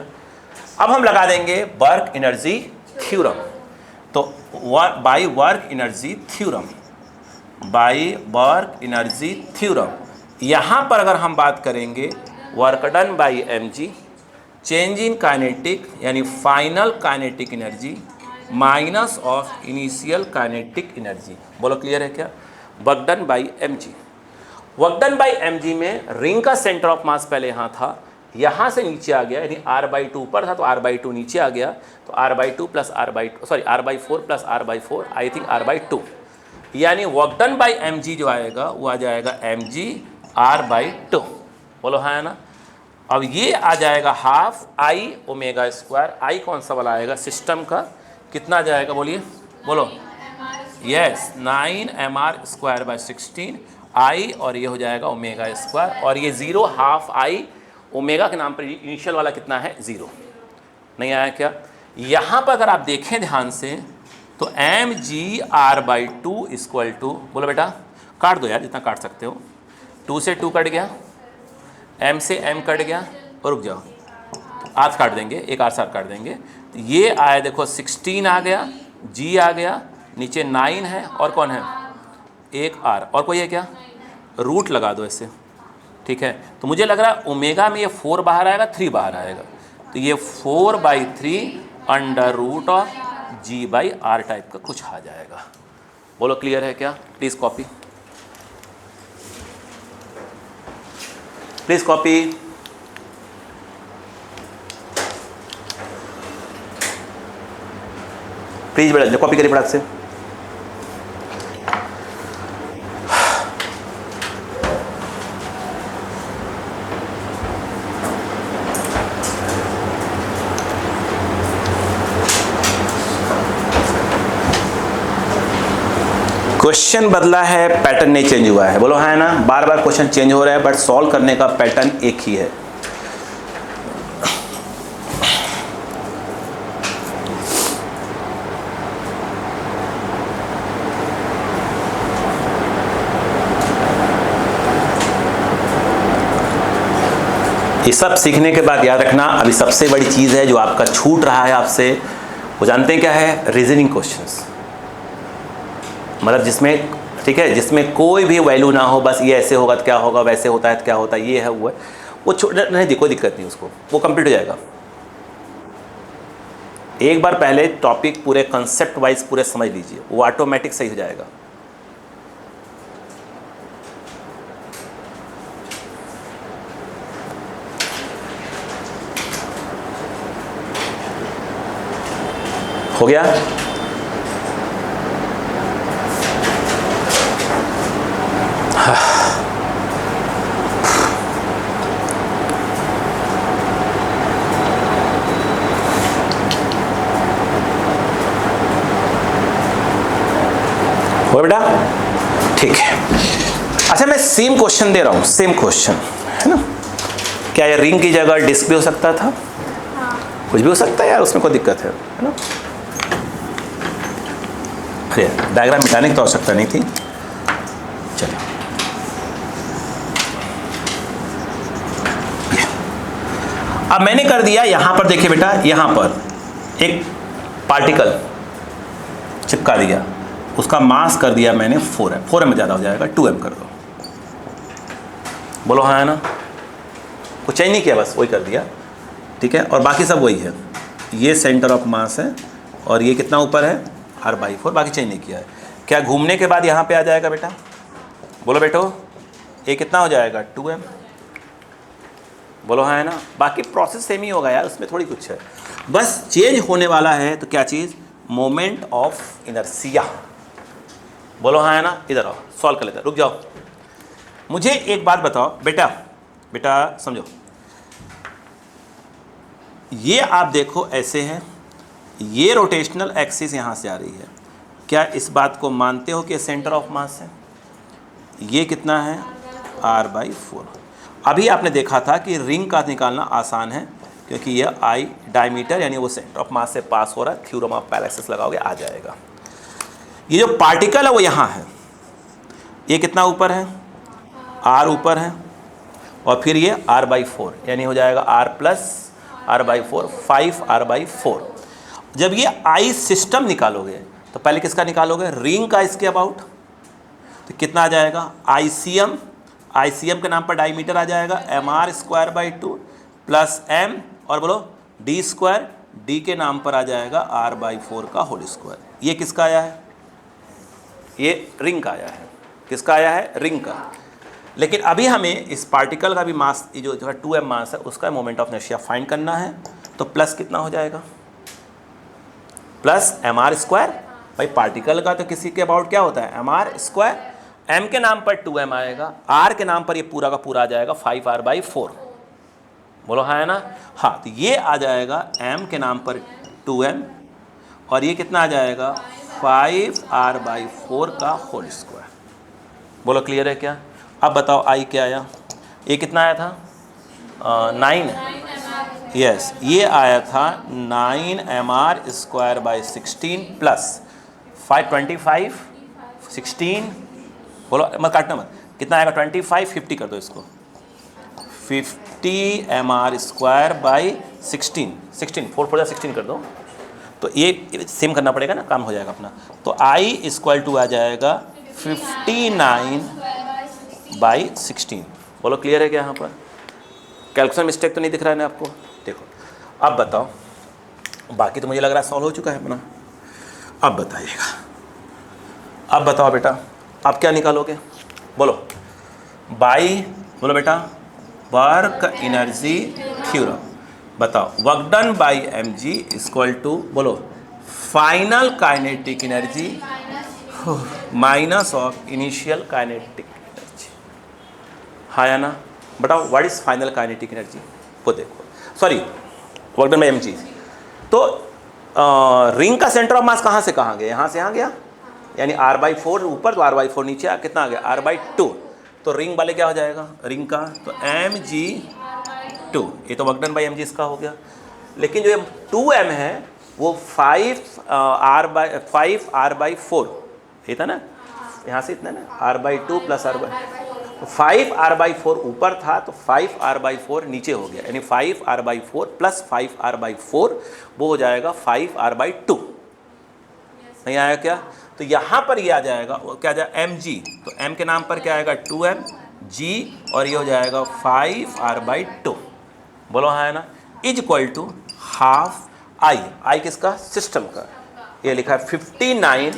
अब हम लगा देंगे वर्क एनर्जी थ्योरम। तो by work energy theorem, by work energy theorem, यहाँ पर अगर हम बात करेंगे work done by mg, change in kinetic यानी final kinetic energy minus of initial kinetic energy. बोलो क्लियर है क्या? Work done by mg। Work done by mg में रिंग का सेंटर ऑफ मास पहले यहाँ था, यहाँ से नीचे आ गया, यानी r/2 ऊपर था तो r/2 नीचे आ गया, तो r/2 plus r/4 plus r/4, I think r/2, यानी वर्क डन बाय mg जो आएगा वो आ जाएगा mg r/2। बोलो हाँ है ना? अब ये आ जाएगा हाफ I ω²। आई कौन सा वाला आएगा? सिस्टम का कितना आ जाएगा? बोलिए, बोलो। यस, 9 mr²/16 I, और ये हो जाएगा ω², और ये 0 हाफ I ओमेगा के नाम पर इनिशियल वाला कितना है? 0। नहीं आया क्या? यहाँ पर अगर आप देखें ध्यान से तो mg r/2 बोलो बेटा, काट दो यार जितना काट सकते हो। 2 से 2 कट गया, m से m कट गया, और रुक जाओ, आध काट देंगे, एक आर साथ काट देंगे, तो ये आया देखो 16 आ गया, g आ गया, नीचे 9 है, और कौन है? एक r, और कोई है क्या? रूट लगा दो ऐसे, ठीक है। तो मुझे लग रहा है ओमेगा में ये 4 बाहर आएगा, 3 बाहर आएगा, तो ये 4/3 √g/r टाइप का कुछ आ जाएगा। बोलो क्लियर है क्या? Please copy, please copy. Please बेटा कॉपी करिए फटाक से। क्वेश्चन बदला है, पैटर्न नहीं चेंज हुआ है। बोलो है ना, बार बार क्वेश्चन चेंज हो रहा है बट सॉल्व करने का पैटर्न एक ही है। ये सब सीखने के बाद याद रखना, अभी सबसे बड़ी चीज़ है जो आपका छूट रहा है आपसे, वो जानते हैं क्या है? Reasoning questions. मतलब जिसमें, ठीक है, जिसमें कोई भी वैल्यू ना हो, बस ये ऐसे होगा तो क्या होगा, वैसे होता है तो क्या होता है, ये है वो है, वो नहीं, कोई दिक्कत नहीं उसको, वो कंप्लीट हो जाएगा। एक बार पहले टॉपिक पूरे कंसेप्ट वाइज पूरे समझ लीजिए, वो ऑटोमेटिक सही हो जाएगा। हो गया? हो बेटा? ठीक है। अच्छा, मैं सेम क्वेश्चन दे रहा हूं, सेम क्वेश्चन है ना। क्या ये रिंग की जगह डिस्क भी हो सकता था? कुछ भी हो सकता है यार, उसमें कोई दिक्कत है ना। अरे डायग्राम मिटाने की तो आवश्यकता नहीं थी। चलो, अब मैंने कर दिया यहां पर, देखिए बेटा, यहां पर एक पार्टिकल चिपका दिया, उसका मास कर दिया मैंने 4m। 4m ज़्यादा हो जाएगा, 2m कर दो। बोलो हाँ है ना, कुछ चेंज नहीं किया, बस वही कर दिया, ठीक है। और बाकी सब वही है, ये सेंटर ऑफ मास है और ये कितना ऊपर है, r/4, बाकी चेंज नहीं किया है। क्या घूमने के बाद यहाँ पे आ जाएगा बेटा? बोलो बेटो, ये कितना हो जाएगा, 2m। बोलो हाँ है ना, बाकी प्रोसेस सेम ही होगा यार, उसमें थोड़ी कुछ है, बस चेंज होने वाला है। तो क्या चीज़? Moment of inertia. बोलो हाँ है ना, इधर आओ, सॉल्व कर लेते हैं, रुक जाओ। मुझे एक बात बताओ बेटा, बेटा समझो, ये आप देखो ऐसे है, ये रोटेशनल एक्सिस यहाँ से आ रही है, क्या इस बात को मानते हो कि सेंटर ऑफ मास है? ये कितना है, r/4। अभी आपने देखा था कि रिंग का निकालना आसान है, क्योंकि ये I डायमीटर यानी वो सेंटर ऑफ मास से पास हो रहा है, थ्योरम ऑफ पैरेलैक्सिस लगाओगे आ जाएगा। ये जो पार्टिकल है वो यहाँ है, ये कितना ऊपर है, r ऊपर है, और फिर ये r/4 यानी हो जाएगा r + r/4, 5r/4। जब ये I सिस्टम निकालोगे तो पहले किसका निकालोगे, रिंग का, इसके अबाउट। तो कितना आ जाएगा, ICM, ICM के नाम पर डायमीटर आ जाएगा mr² + m, और बोलो d², d के नाम पर आ जाएगा r/4 का होल स्क्वायर। ये किसका आया है, ये रिंग का आया है। किसका आया है, रिंग का। लेकिन अभी हमें इस पार्टिकल का भी मास, जो 2m मास है, उसका मोमेंट ऑफ इनर्शिया फाइंड करना है। तो प्लस कितना हो जाएगा, प्लस mr²। भाई पार्टिकल का तो किसी के अबाउट क्या होता है, mr², m के नाम पर 2m आएगा, r के नाम पर ये पूरा का पूरा आ जाएगा 5r/4। बोलो हाँ है ना, हाँ। तो ये आ जाएगा m के नाम पर 2m, और ये कितना आ जाएगा, 5r/4 का होल स्क्वायर। बोलो क्लियर है क्या? अब बताओ I क्या आया, ये कितना आया था, 9, यस, ये आया था 9mr²/16 + 525, 16, बोलो मत काटना मत, कितना आएगा, 25, 50 कर दो इसको, 50mr²/16, 4 4 16 कर दो। तो ये सेम करना पड़ेगा ना, काम हो जाएगा अपना। तो I = आ जाएगा 59/16। बोलो क्लियर है क्या? यहाँ पर कैलकुलेशन मिस्टेक तो नहीं दिख रहा है ना आपको? देखो अब बताओ, बाकी तो मुझे लग रहा है सॉल्व हो चुका है अपना। अब बताइएगा, अब बताओ बेटा, अब क्या निकालोगे? बोलो बाई, बोलो बेटा, वर्क एनर्जी थ्योरम। बताओ, वर्क डन बाई mg = बोलो final kinetic energy minus of initial kinetic energy. हाँ या ना? बताओ what is final kinetic energy? वो देखो, sorry, work done by mg। तो रिंग का सेंटर ऑफ मास कहाँ से कहाँ गया? यहाँ से यहाँ गया, यानी r/4 ऊपर तो r/4 नीचे कितना आ गया r/2। तो रिंग वाले क्या हो जाएगा रिंग का, तो mg2, ये तो वर्क डन बाई mg इसका हो गया। लेकिन जो ये 2m है वो 5r/4 ये था ना, यहाँ से इतना ना r/2 प्लस r/5r/4 ऊपर था तो 5r/4 नीचे हो गया, यानी 5r/4 प्लस 5r/4 वो हो जाएगा 5r/2। नहीं आया क्या? तो यहाँ पर ये आ जाएगा क्या जाएगा mg, तो m के नाम पर क्या आएगा 2m g और ये हो जाएगा 5r/2। बोलो हाँ है ना, is equal to half I किसका सिस्टम का, ये लिखा है 59,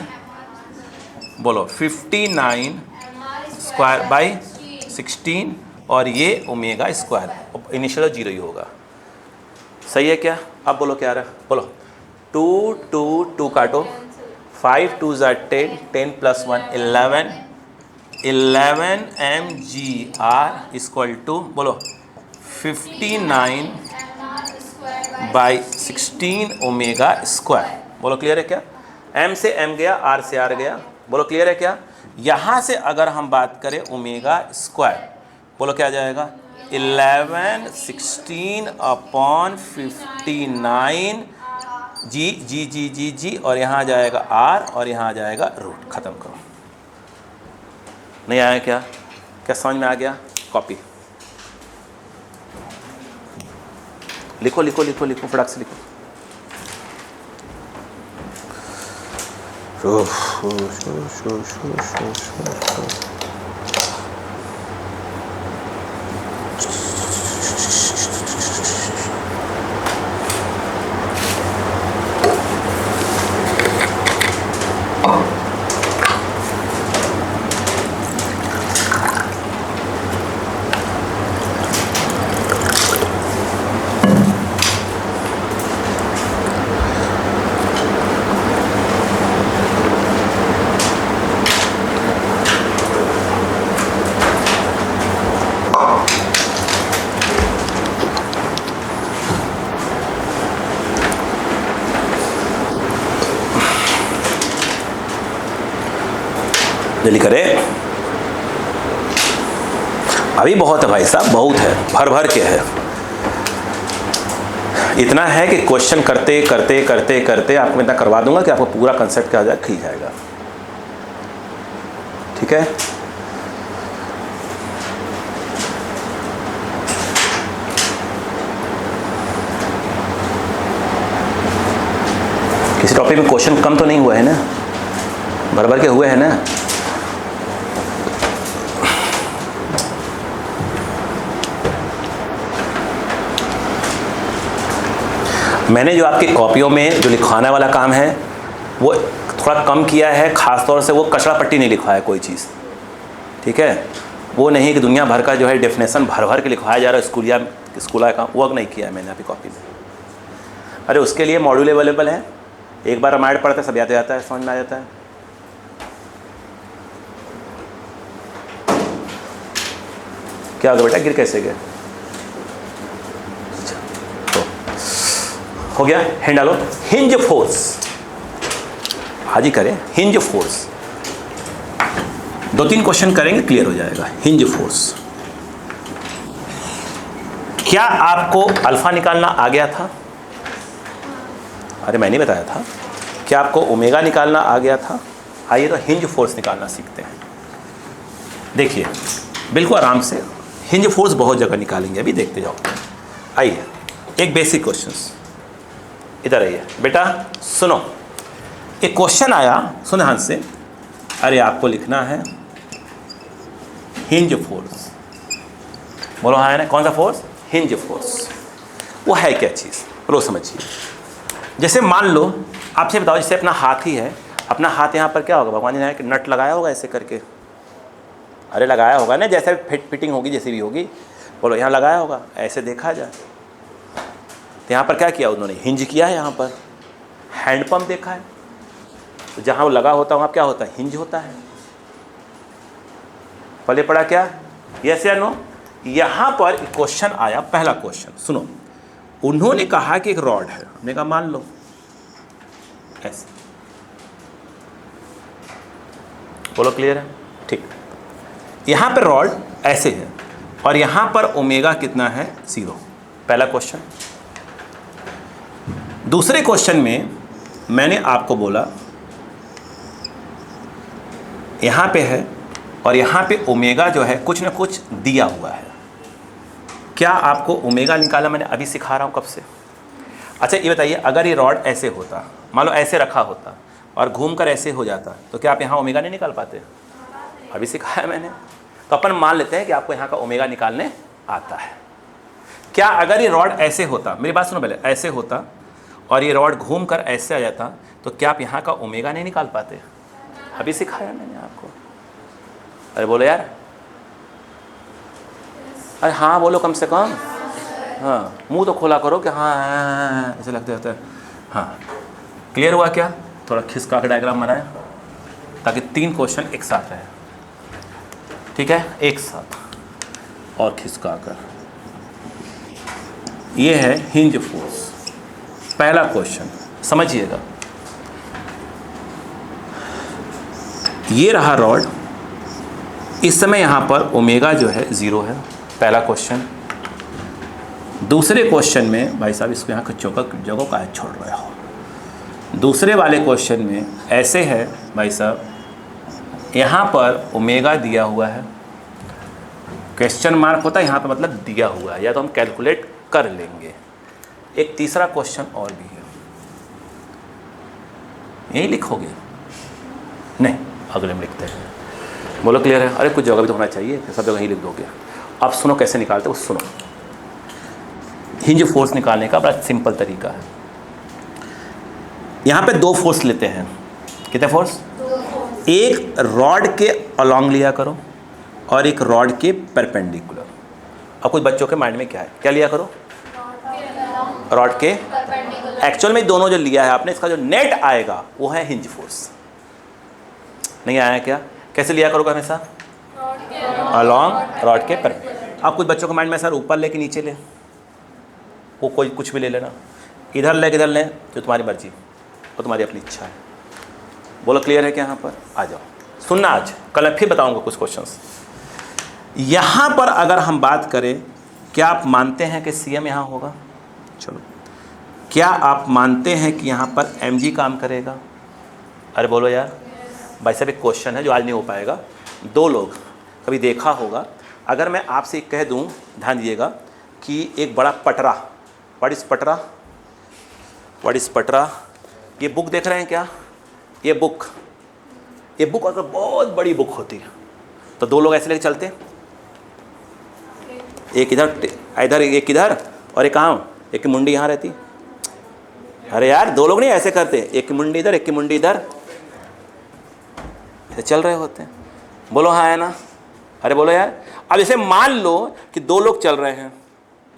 बोलो 59 स्क्वायर बाई 16 और ये ओमेगा स्क्वायर, इनिशियल 0 ही होगा। सही है क्या? अब बोलो क्या रहा, बोलो 2 2 2 काटो, 5 2 ज़ा 10, 10 प्लस 1 11, 11 mgr इक्वल टू बोलो 59 बाई 16 ओमेगा स्क्वायर। बोलो क्लियर है क्या? m से m गया, r से r गया, बोलो क्लियर है क्या? यहाँ से अगर हम बात करें ओमेगा स्क्वायर, बोलो क्या आ जाएगा 11 16 अपॉन 59 जी जी जी जी जी और यहाँ आ जाएगा r और यहाँ आ जाएगा रूट। ख़त्म करो। नहीं आया क्या? क्या समझ में आ गया? कॉपी लिखो लिखो लिखो लिखो फटाक से लिखो। जल्दी करे, अभी बहुत है भाई साहब, बहुत है, भर भर के है। इतना है कि क्वेश्चन करते करते करते करते आपको इतना करवा दूंगा कि आपको पूरा कंसेप्ट क्या जाए खिल जाएगा। ठीक है? किसी टॉपिक में क्वेश्चन कम तो नहीं हुआ है ना, भर भर के हुए हैं ना। मैंने जो आपकी कॉपियों में जो लिखवाने वाला काम है वो थोड़ा कम किया है, ख़ास तौर से वो कचरा पट्टी नहीं लिखवाया कोई चीज़। ठीक है? वो नहीं कि दुनिया भर का जो है डेफिनेशन भर भर के लिखवाया जा रहा है स्कूल का, वो नहीं किया है मैंने आपकी कॉपी में। अरे उसके लिए मॉड्यूल अवेलेबल है, एक बार रामायण पढ़ते सब याद आता है, समझ में आ जाता है। क्या होगा बेटा, गिर कैसे गए? हो गया, हैंड डालो। हिंज फोर्स, हाजी करें हिंज फोर्स, 2-3 क्वेश्चन करेंगे क्लियर हो जाएगा। हिंज फोर्स, क्या आपको अल्फा निकालना आ गया था? अरे मैंने बताया था। क्या आपको ओमेगा निकालना आ गया था? आइए तो हिंज फोर्स निकालना सीखते हैं। देखिए बिल्कुल आराम से हिंज फोर्स बहुत जगह निकालेंगे, अभी देखते जाओ। आइए एक बेसिक क्वेश्चंस, इधर आइए बेटा, सुनो। एक क्वेश्चन आया, सुनो ध्यान से। अरे आपको लिखना है हिंज फोर्स। बोलो हाँ है ना, कौन सा फोर्स? Hinge force. वो है क्या चीज़, बोलो समझिए। जैसे मान लो आपसे बताओ, जैसे अपना हाथ ही है, अपना हाथ यहाँ पर क्या होगा, भगवान ने कि नट लगाया होगा ऐसे करके। अरे लगाया होगा ना, जैसे फिटिंग होगी जैसी भी होगी, बोलो यहाँ लगाया होगा, ऐसे देखा जाए तो यहाँ पर क्या किया उन्होंने, हिंज किया है। यहाँ पर हैंडपम्प देखा है, तो जहाँ वो लगा होता है वहाँ क्या होता है, हिंज होता है। पहले पढ़ा क्या, यस या नो? यहाँ पर क्वेश्चन आया, पहला क्वेश्चन सुनो। उन्होंने कहा कि एक रॉड है, हमने कहा मान लो ऐसे, बोलो क्लियर है? ठीक। यहाँ पे रॉड ऐसे है और यहाँ पर ओमेगा कितना है? 0। पहला क्वेश्चन। दूसरे क्वेश्चन में मैंने आपको बोला यहाँ पे है और यहाँ पे ओमेगा जो है कुछ ना कुछ दिया हुआ है। क्या आपको ओमेगा निकाला मैंने अभी सिखा रहा हूँ कब से। अच्छा ये बताइए, अगर ये रॉड ऐसे होता, मान लो ऐसे रखा होता और घूमकर ऐसे हो जाता, तो क्या आप यहाँ ओमेगा नहीं निकाल पाते? अभी सिखाया मैंने। तो अपन मान लेते हैं कि आपको यहाँ का ओमेगा निकालने आता है। क्या अगर ये रॉड ऐसे होता, मेरी बात सुनो पहले, ऐसे होता और ये रॉड घूम कर ऐसे आ जाता, तो क्या आप यहाँ का ओमेगा नहीं निकाल पाते? अभी सिखाया मैंने आपको। अरे बोलो यार, अरे हाँ बोलो कम से कम। हाँ, मुंह तो खोला करो कि हाँ ऐसे लगते रहते हैं। हाँ, क्लियर हुआ क्या? थोड़ा खिसका के डायग्राम बनाए ताकि 3 क्वेश्चन एक साथ रहे। ठीक है, एक साथ और खिसका कर। ये है हिंज फोर्स। पहला क्वेश्चन समझिएगा, ये रहा रॉड, इस समय यहाँ पर ओमेगा जो है 0 है। पहला क्वेश्चन। दूसरे क्वेश्चन में भाई साहब इसको यहाँ जगह का छोड़ रहे हो। दूसरे वाले क्वेश्चन में ऐसे है भाई साहब, यहाँ पर ओमेगा दिया हुआ है, क्वेश्चन मार्क होता है यहाँ पर, मतलब दिया हुआ है, या तो हम कैलकुलेट कर लेंगे। एक तीसरा क्वेश्चन और भी है, यही लिखोगे? नहीं, अगले में लिखते हैं। बोलो क्लियर है? अरे कुछ जगह भी तो होना चाहिए, सब जगह ही लिख दोगे। अब सुनो कैसे निकालते हो, सुनो। हिंज फोर्स निकालने का बड़ा सिंपल तरीका है। यहाँ पे 2 फोर्स लेते हैं। कितने फोर्स? एक रॉड के अलोंग लिया करो और एक रॉड के परपेंडिकुलर। अब कुछ बच्चों के माइंड में क्या है, क्या लिया करो? रॉड के। एक्चुअल में दोनों जो लिया है आपने, इसका जो नेट आएगा वो है हिंज फोर्स। नहीं आया क्या? कैसे लिया करोगे हमेशा? अलोंग रॉड के परपेंडिकुलर। अब कुछ बच्चों के माइंड में सर ऊपर ले कि नीचे ले, वो कोई कुछ भी ले लेना, इधर ले किधर ले, जो तुम्हारी मर्जी, वो तुम्हारी अपनी इच्छा है। बोलो क्लियर है क्या? यहाँ पर आ जाओ, सुनना। आज कल फिर बताऊंगा कुछ क्वेश्चंस। यहाँ पर अगर हम बात करें, क्या आप मानते हैं कि सीएम यहाँ होगा? चलो, क्या आप मानते हैं कि यहाँ पर एमजी काम करेगा? अरे बोलो यार। भाई साहब एक क्वेश्चन है जो आज नहीं हो पाएगा। 2 लोग कभी देखा होगा, अगर मैं आपसे कह दूँ, ध्यान दीजिएगा, कि एक बड़ा पटरा, व्हाट इज़ पटरा? व्हाट इज़ पटरा? ये बुक देख रहे हैं क्या? ये बुक अगर बहुत बड़ी बुक होती है तो 2 लोग ऐसे लेके चलते, एक इधर एक इधर और एक कहाँ, एक की मुंडी यहाँ रहती। अरे यार 2 लोग नहीं ऐसे करते, एक की मुंडी इधर एक की मुंडी इधर, ऐसे चल रहे होते हैं। बोलो हाँ है ना? अरे बोलो यार। अब जैसे मान लो कि 2 लोग चल रहे हैं,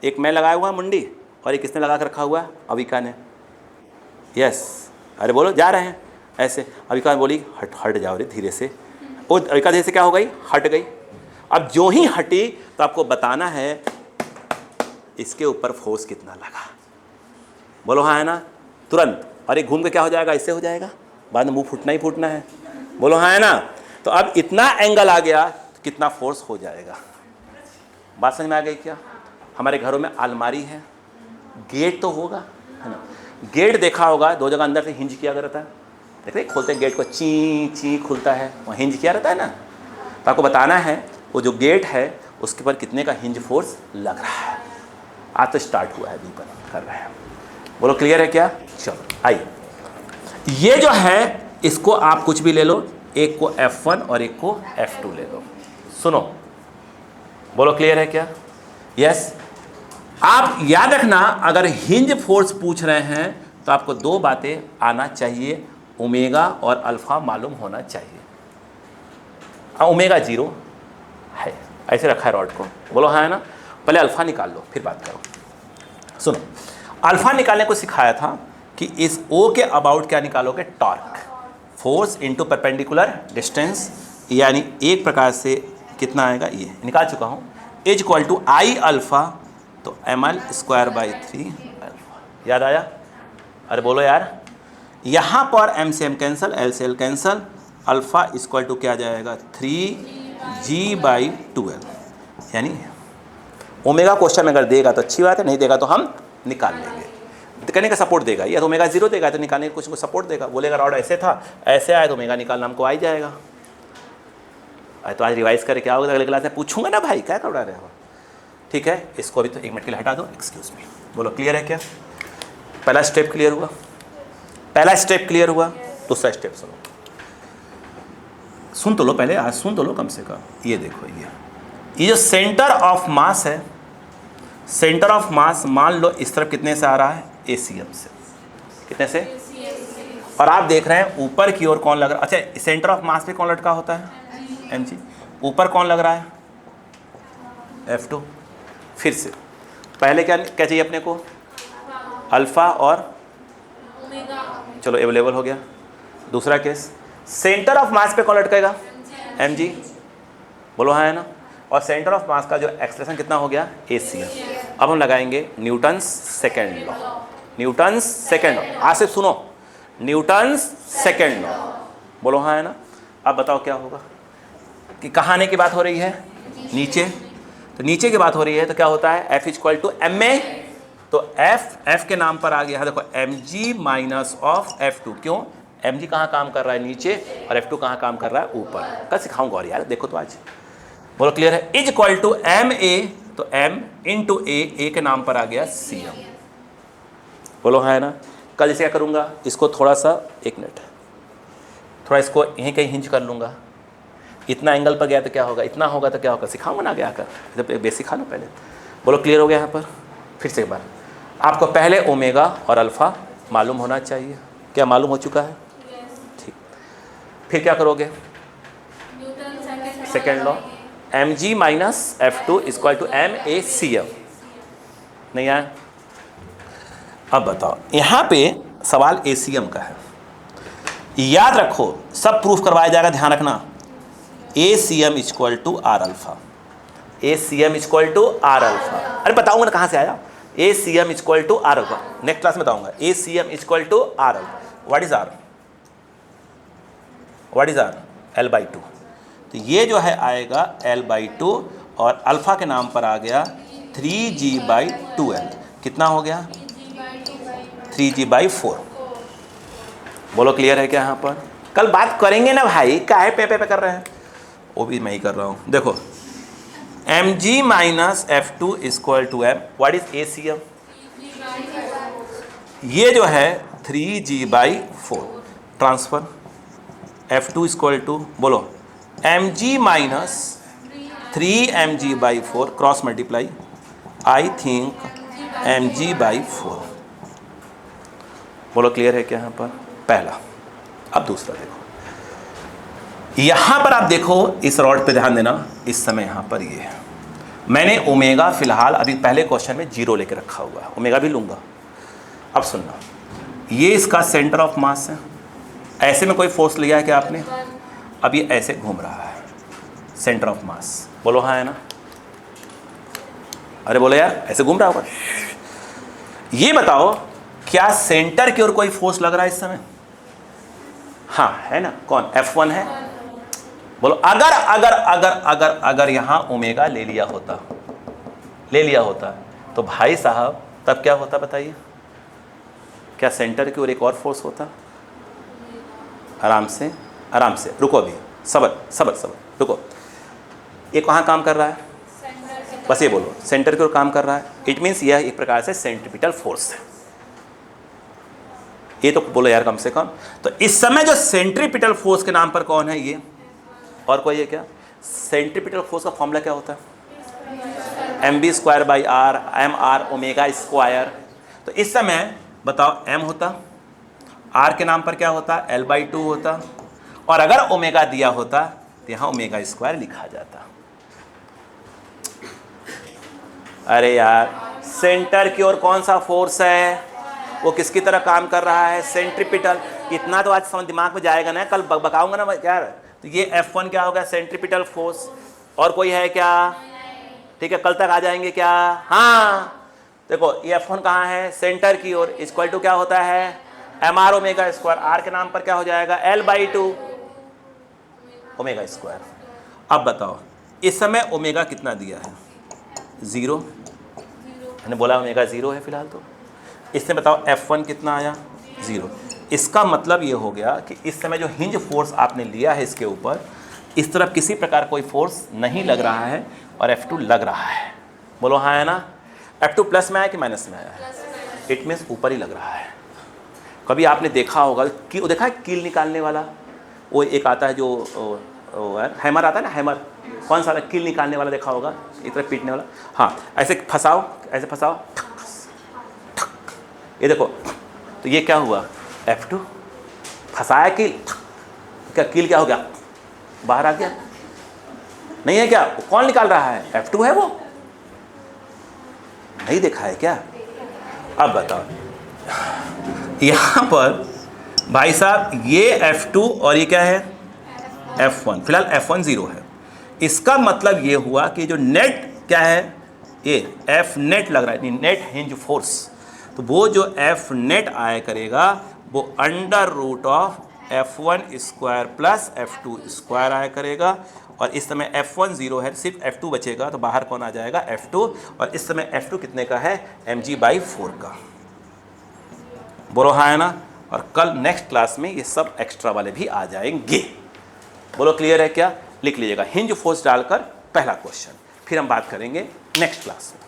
एक मैं लगाया हुआ है मुंडी और एक किसने लगा कर रखा हुआ है? अविका ने। यस, अरे बोलो, जा रहे हैं ऐसे। अविका बोली हट जाओ रे धीरे से, वो अविका धीरे से क्या हो गई? हट गई। अब जो ही हटी तो आपको बताना है इसके ऊपर फोर्स कितना लगा। बोलो हाँ है ना? तुरंत। और एक घूम के क्या हो जाएगा? इससे हो जाएगा, बाद में मुंह फूटना ही फूटना है। बोलो हाँ है ना? तो अब इतना एंगल आ गया तो कितना फोर्स हो जाएगा। बात समझ में आ गई क्या? हमारे घरों में अलमारी है, गेट तो होगा, है ना? गेट देखा होगा, 2 जगह अंदर से हिंज किया रहता है। देख रहे, खोलते हैं गेट को, ची ची खुलता है, वहाँ हिंज किया रहता है ना। तो आपको बताना है वो जो गेट है उसके पर कितने का हिंज फोर्स लग रहा है। आज तो स्टार्ट हुआ है, अभी पर कर रहे हैं। बोलो क्लियर है क्या? चलो आइए, ये जो है इसको आप कुछ भी ले लो, एक को F1 और एक को F2 ले लो। सुनो, बोलो क्लियर है क्या? यस। आप याद रखना, अगर हिंज फोर्स पूछ रहे हैं तो आपको 2 बातें आना चाहिए, ओमेगा और अल्फा मालूम होना चाहिए। ओमेगा 0 है, ऐसे रखा है रॉड को। बोलो हाँ है ना? पहले अल्फा निकाल लो फिर बात करो। सुनो, अल्फा निकालने को सिखाया था कि इस O के अबाउट क्या निकालोगे? Torque, force into perpendicular distance, यानी एक प्रकार से कितना आएगा ये निकाल चुका हूँ, is equal to I alpha, तो ml²/3 अल्फा। याद आया? अरे बोलो यार। यहाँ पर m से m कैंसल, l से l cancel, alpha equal to क्या आ जाएगा 3g/12, यानी ओमेगा क्वेश्चन में अगर देगा तो अच्छी बात है, नहीं देगा तो हम निकाल लेंगे। कहने का सपोर्ट देगा, या तो ओमेगा 0 देगा तो निकालने का कुछ सपोर्ट देगा। बोलेगा रॉड ऐसे था, ऐसे आया तो ओमेगा निकालना हमको आ ही जाएगा। तो आज रिवाइज करके क्या होगा, अगले क्लास में पूछूंगा ना भाई क्या करवा रहे हो। ठीक है, इसको अभी तो 1 मिनट के लिए हटा दो, एक्सक्यूज मी। बोलो क्लियर है क्या? पहला स्टेप क्लियर हुआ? पहला स्टेप क्लियर हुआ? दूसरा स्टेप सुनो, सुन तो लो पहले, आज सुन तो लो कम से कम। ये देखो, ये जो सेंटर ऑफ मास है, सेंटर ऑफ मास मान लो इस तरफ कितने से आ रहा है, ACM से। कितने से? और आप देख रहे हैं ऊपर की ओर कौन लग रहा है? अच्छा, सेंटर ऑफ मास पे कौन लटका होता है? mg। ऊपर कौन लग रहा है? F2। फिर से पहले क्या क्या चाहिए अपने को? अल्फा और चलो अवेलेबल हो गया। दूसरा केस, सेंटर ऑफ मास पे कौन लटकेगा? mg। बोलो हाँ है ना। और सेंटर ऑफ मास का जो एक्सप्रेशन कितना हो गया? ACM। अब हम लगाएंगे Newton's second law. Newton's second law, आज से सुनो, न्यूटन्स सेकेंड लॉ। बोलो हाँ है ना। अब बताओ क्या होगा कि कहाँ आने की बात हो रही है? नीचे। तो नीचे की बात हो रही है तो क्या होता है? F equal to ma। तो F के नाम पर आ गया, देखो mg माइनस ऑफ F2। क्यों? mg कहाँ काम कर रहा है? नीचे। और F2 कहाँ काम कर रहा है? ऊपर। कल सिखाऊंगा और यार, देखो तो आज। बोलो क्लियर है? इज इक्वल टू ma, तो m इंटू a के नाम पर आ गया cm। बोलो हाँ है ना। कल जैसे क्या करूँगा, इसको थोड़ा सा, 1 मिनट, थोड़ा इसको यहीं कहीं हिंज कर लूँगा। इतना एंगल पर गया तो क्या होगा, इतना होगा तो क्या होगा, सिखाऊंगा ना आगे आकर, जब बेसिक खा लो पहले। बोलो क्लियर हो गया यहाँ पर? फिर से एक बार, आपको पहले ओमेगा और अल्फ़ा मालूम होना चाहिए। क्या मालूम हो चुका है? ठीक। फिर क्या करोगे? Second law, mg minus F2 equal to MACM। नहीं आया? अब बताओ, यहाँ पे सवाल ACM का है। याद रखो, सब प्रूफ करवाया जाएगा, ध्यान रखना। ACM equal to R alpha. ACM equal to R alpha. अरे बताऊंगा ना कहाँ से आया। ACM equal to R alpha, next class में बताऊंगा। ACM equal to R alpha. What is R? What is R? L/2। तो ये जो है आएगा L/2, और अल्फा के नाम पर आ गया 3g/12। कितना हो गया? 3g/4। बोलो क्लियर है क्या यहाँ पर? कल बात करेंगे ना भाई, काहे पे कर रहे हैं? वो भी मैं ही कर रहा हूँ। देखो mg minus F2 equal to m। What is ACM? ये जो है 3g/4। Transfer F2 equal to, बोलो mg minus 3mg/4 cross multiply, I think mg/4। बोलो क्लियर है क्या यहाँ पर? पहला। अब दूसरा देखो, यहाँ पर आप देखो, इस रॉड पे ध्यान देना। इस समय यहाँ पर ये है, मैंने ओमेगा फिलहाल अभी पहले क्वेश्चन में 0 लेके रखा हुआ है, ओमेगा भी लूँगा। अब सुनना, ये इसका सेंटर ऑफ मास है। ऐसे में कोई फोर्स लिया है क्या आपने? अब ये ऐसे घूम रहा है, सेंटर ऑफ मास। बोलो हाँ है ना। अरे बोलो यार, ऐसे घूम रहा होगा। ये बताओ, क्या सेंटर की ओर कोई फोर्स लग रहा है इस समय? हाँ है ना। कौन? F1 है। बोलो अगर अगर अगर अगर अगर यहां ओमेगा ले लिया होता तो भाई साहब तब क्या होता बताइए? क्या सेंटर की ओर एक और फोर्स होता? आराम से रुको, अभी सबर रुको। ये कहाँ काम कर रहा है? बस ये बोलो, सेंटर की ओर काम कर रहा है। इट मीन्स यह एक प्रकार से सेंट्रीपिटल फोर्स है। ये तो बोलो यार कम से कम। तो इस समय जो सेंट्रीपिटल फोर्स के नाम पर कौन है? ये और कोई है क्या? सेंट्रीपिटल फोर्स का फॉर्मूला क्या होता है? mv²/r, mr omega square. तो इस समय बताओ, m होता, r के नाम पर क्या होता? L/2 होता, और अगर ओमेगा दिया होता तो यहाँ ओमेगा स्क्वायर लिखा जाता। अरे यार, सेंटर की ओर कौन सा फोर्स है? वो किसकी तरह काम कर रहा है? सेंट्रीपिटल। इतना तो आज समझ दिमाग में जाएगा ना, कल बकाऊंगा ना यार। तो ये F1 क्या होगा? Centripetal force. और कोई है क्या? ठीक है, कल तक आ जाएंगे क्या? हाँ देखो, ये F1 कहाँ है? सेंटर की ओर। इक्वल टू क्या होता है? mr omega square. r के नाम पर क्या हो जाएगा? L/2। Omega square. अब बताओ इस समय ओमेगा कितना दिया है? 0। मैंने बोला ओमेगा 0 है फिलहाल। तो इसमें बताओ F1 कितना आया? 0। इसका मतलब ये हो गया कि इस समय जो हिंज फोर्स आपने लिया है इसके ऊपर, इस तरफ किसी प्रकार कोई फोर्स नहीं लग रहा है और F2 लग रहा है। बोलो हाँ है ना? F2 प्लस में आया कि माइनस में आया? इट मीन्स ऊपर ही लग रहा है। कभी आपने देखा होगा कि वो देखा है कील निकालने वाला, वो एक आता है जो हैमर आता है ना, हैमर, कौन सा कील निकालने वाला देखा होगा, एक तरह पीटने वाला। हाँ, ऐसे फंसाओ, ऐसे फंसाओ, ये देखो, तो ये क्या हुआ? F2 फंसाया कील, क्या कील क्या हो गया? बाहर आ गया। नहीं है क्या? वो कौन निकाल रहा है? F2 है वो। नहीं देखा है क्या? अब बताओ, यहाँ पर भाई साहब ये F2 और ये क्या है? F1। फिलहाल F1 0 है। इसका मतलब ये हुआ कि जो नेट क्या है, ये F नेट लग रहा है, नेट हिंज फोर्स, तो वो जो F नेट आया करेगा वो under root of F1 square plus F2 square आया करेगा। और इस समय F1 0 है, सिर्फ F2 बचेगा, तो बाहर कौन आ जाएगा? F2। और इस समय F2 कितने का है? mg/4 का। बोलो हाँ है ना? और कल नेक्स्ट क्लास में ये सब एक्स्ट्रा वाले भी आ जाएंगे। बोलो क्लियर है क्या? लिख लीजिएगा हिंज फोर्स डालकर पहला क्वेश्चन, फिर हम बात करेंगे नेक्स्ट क्लास में।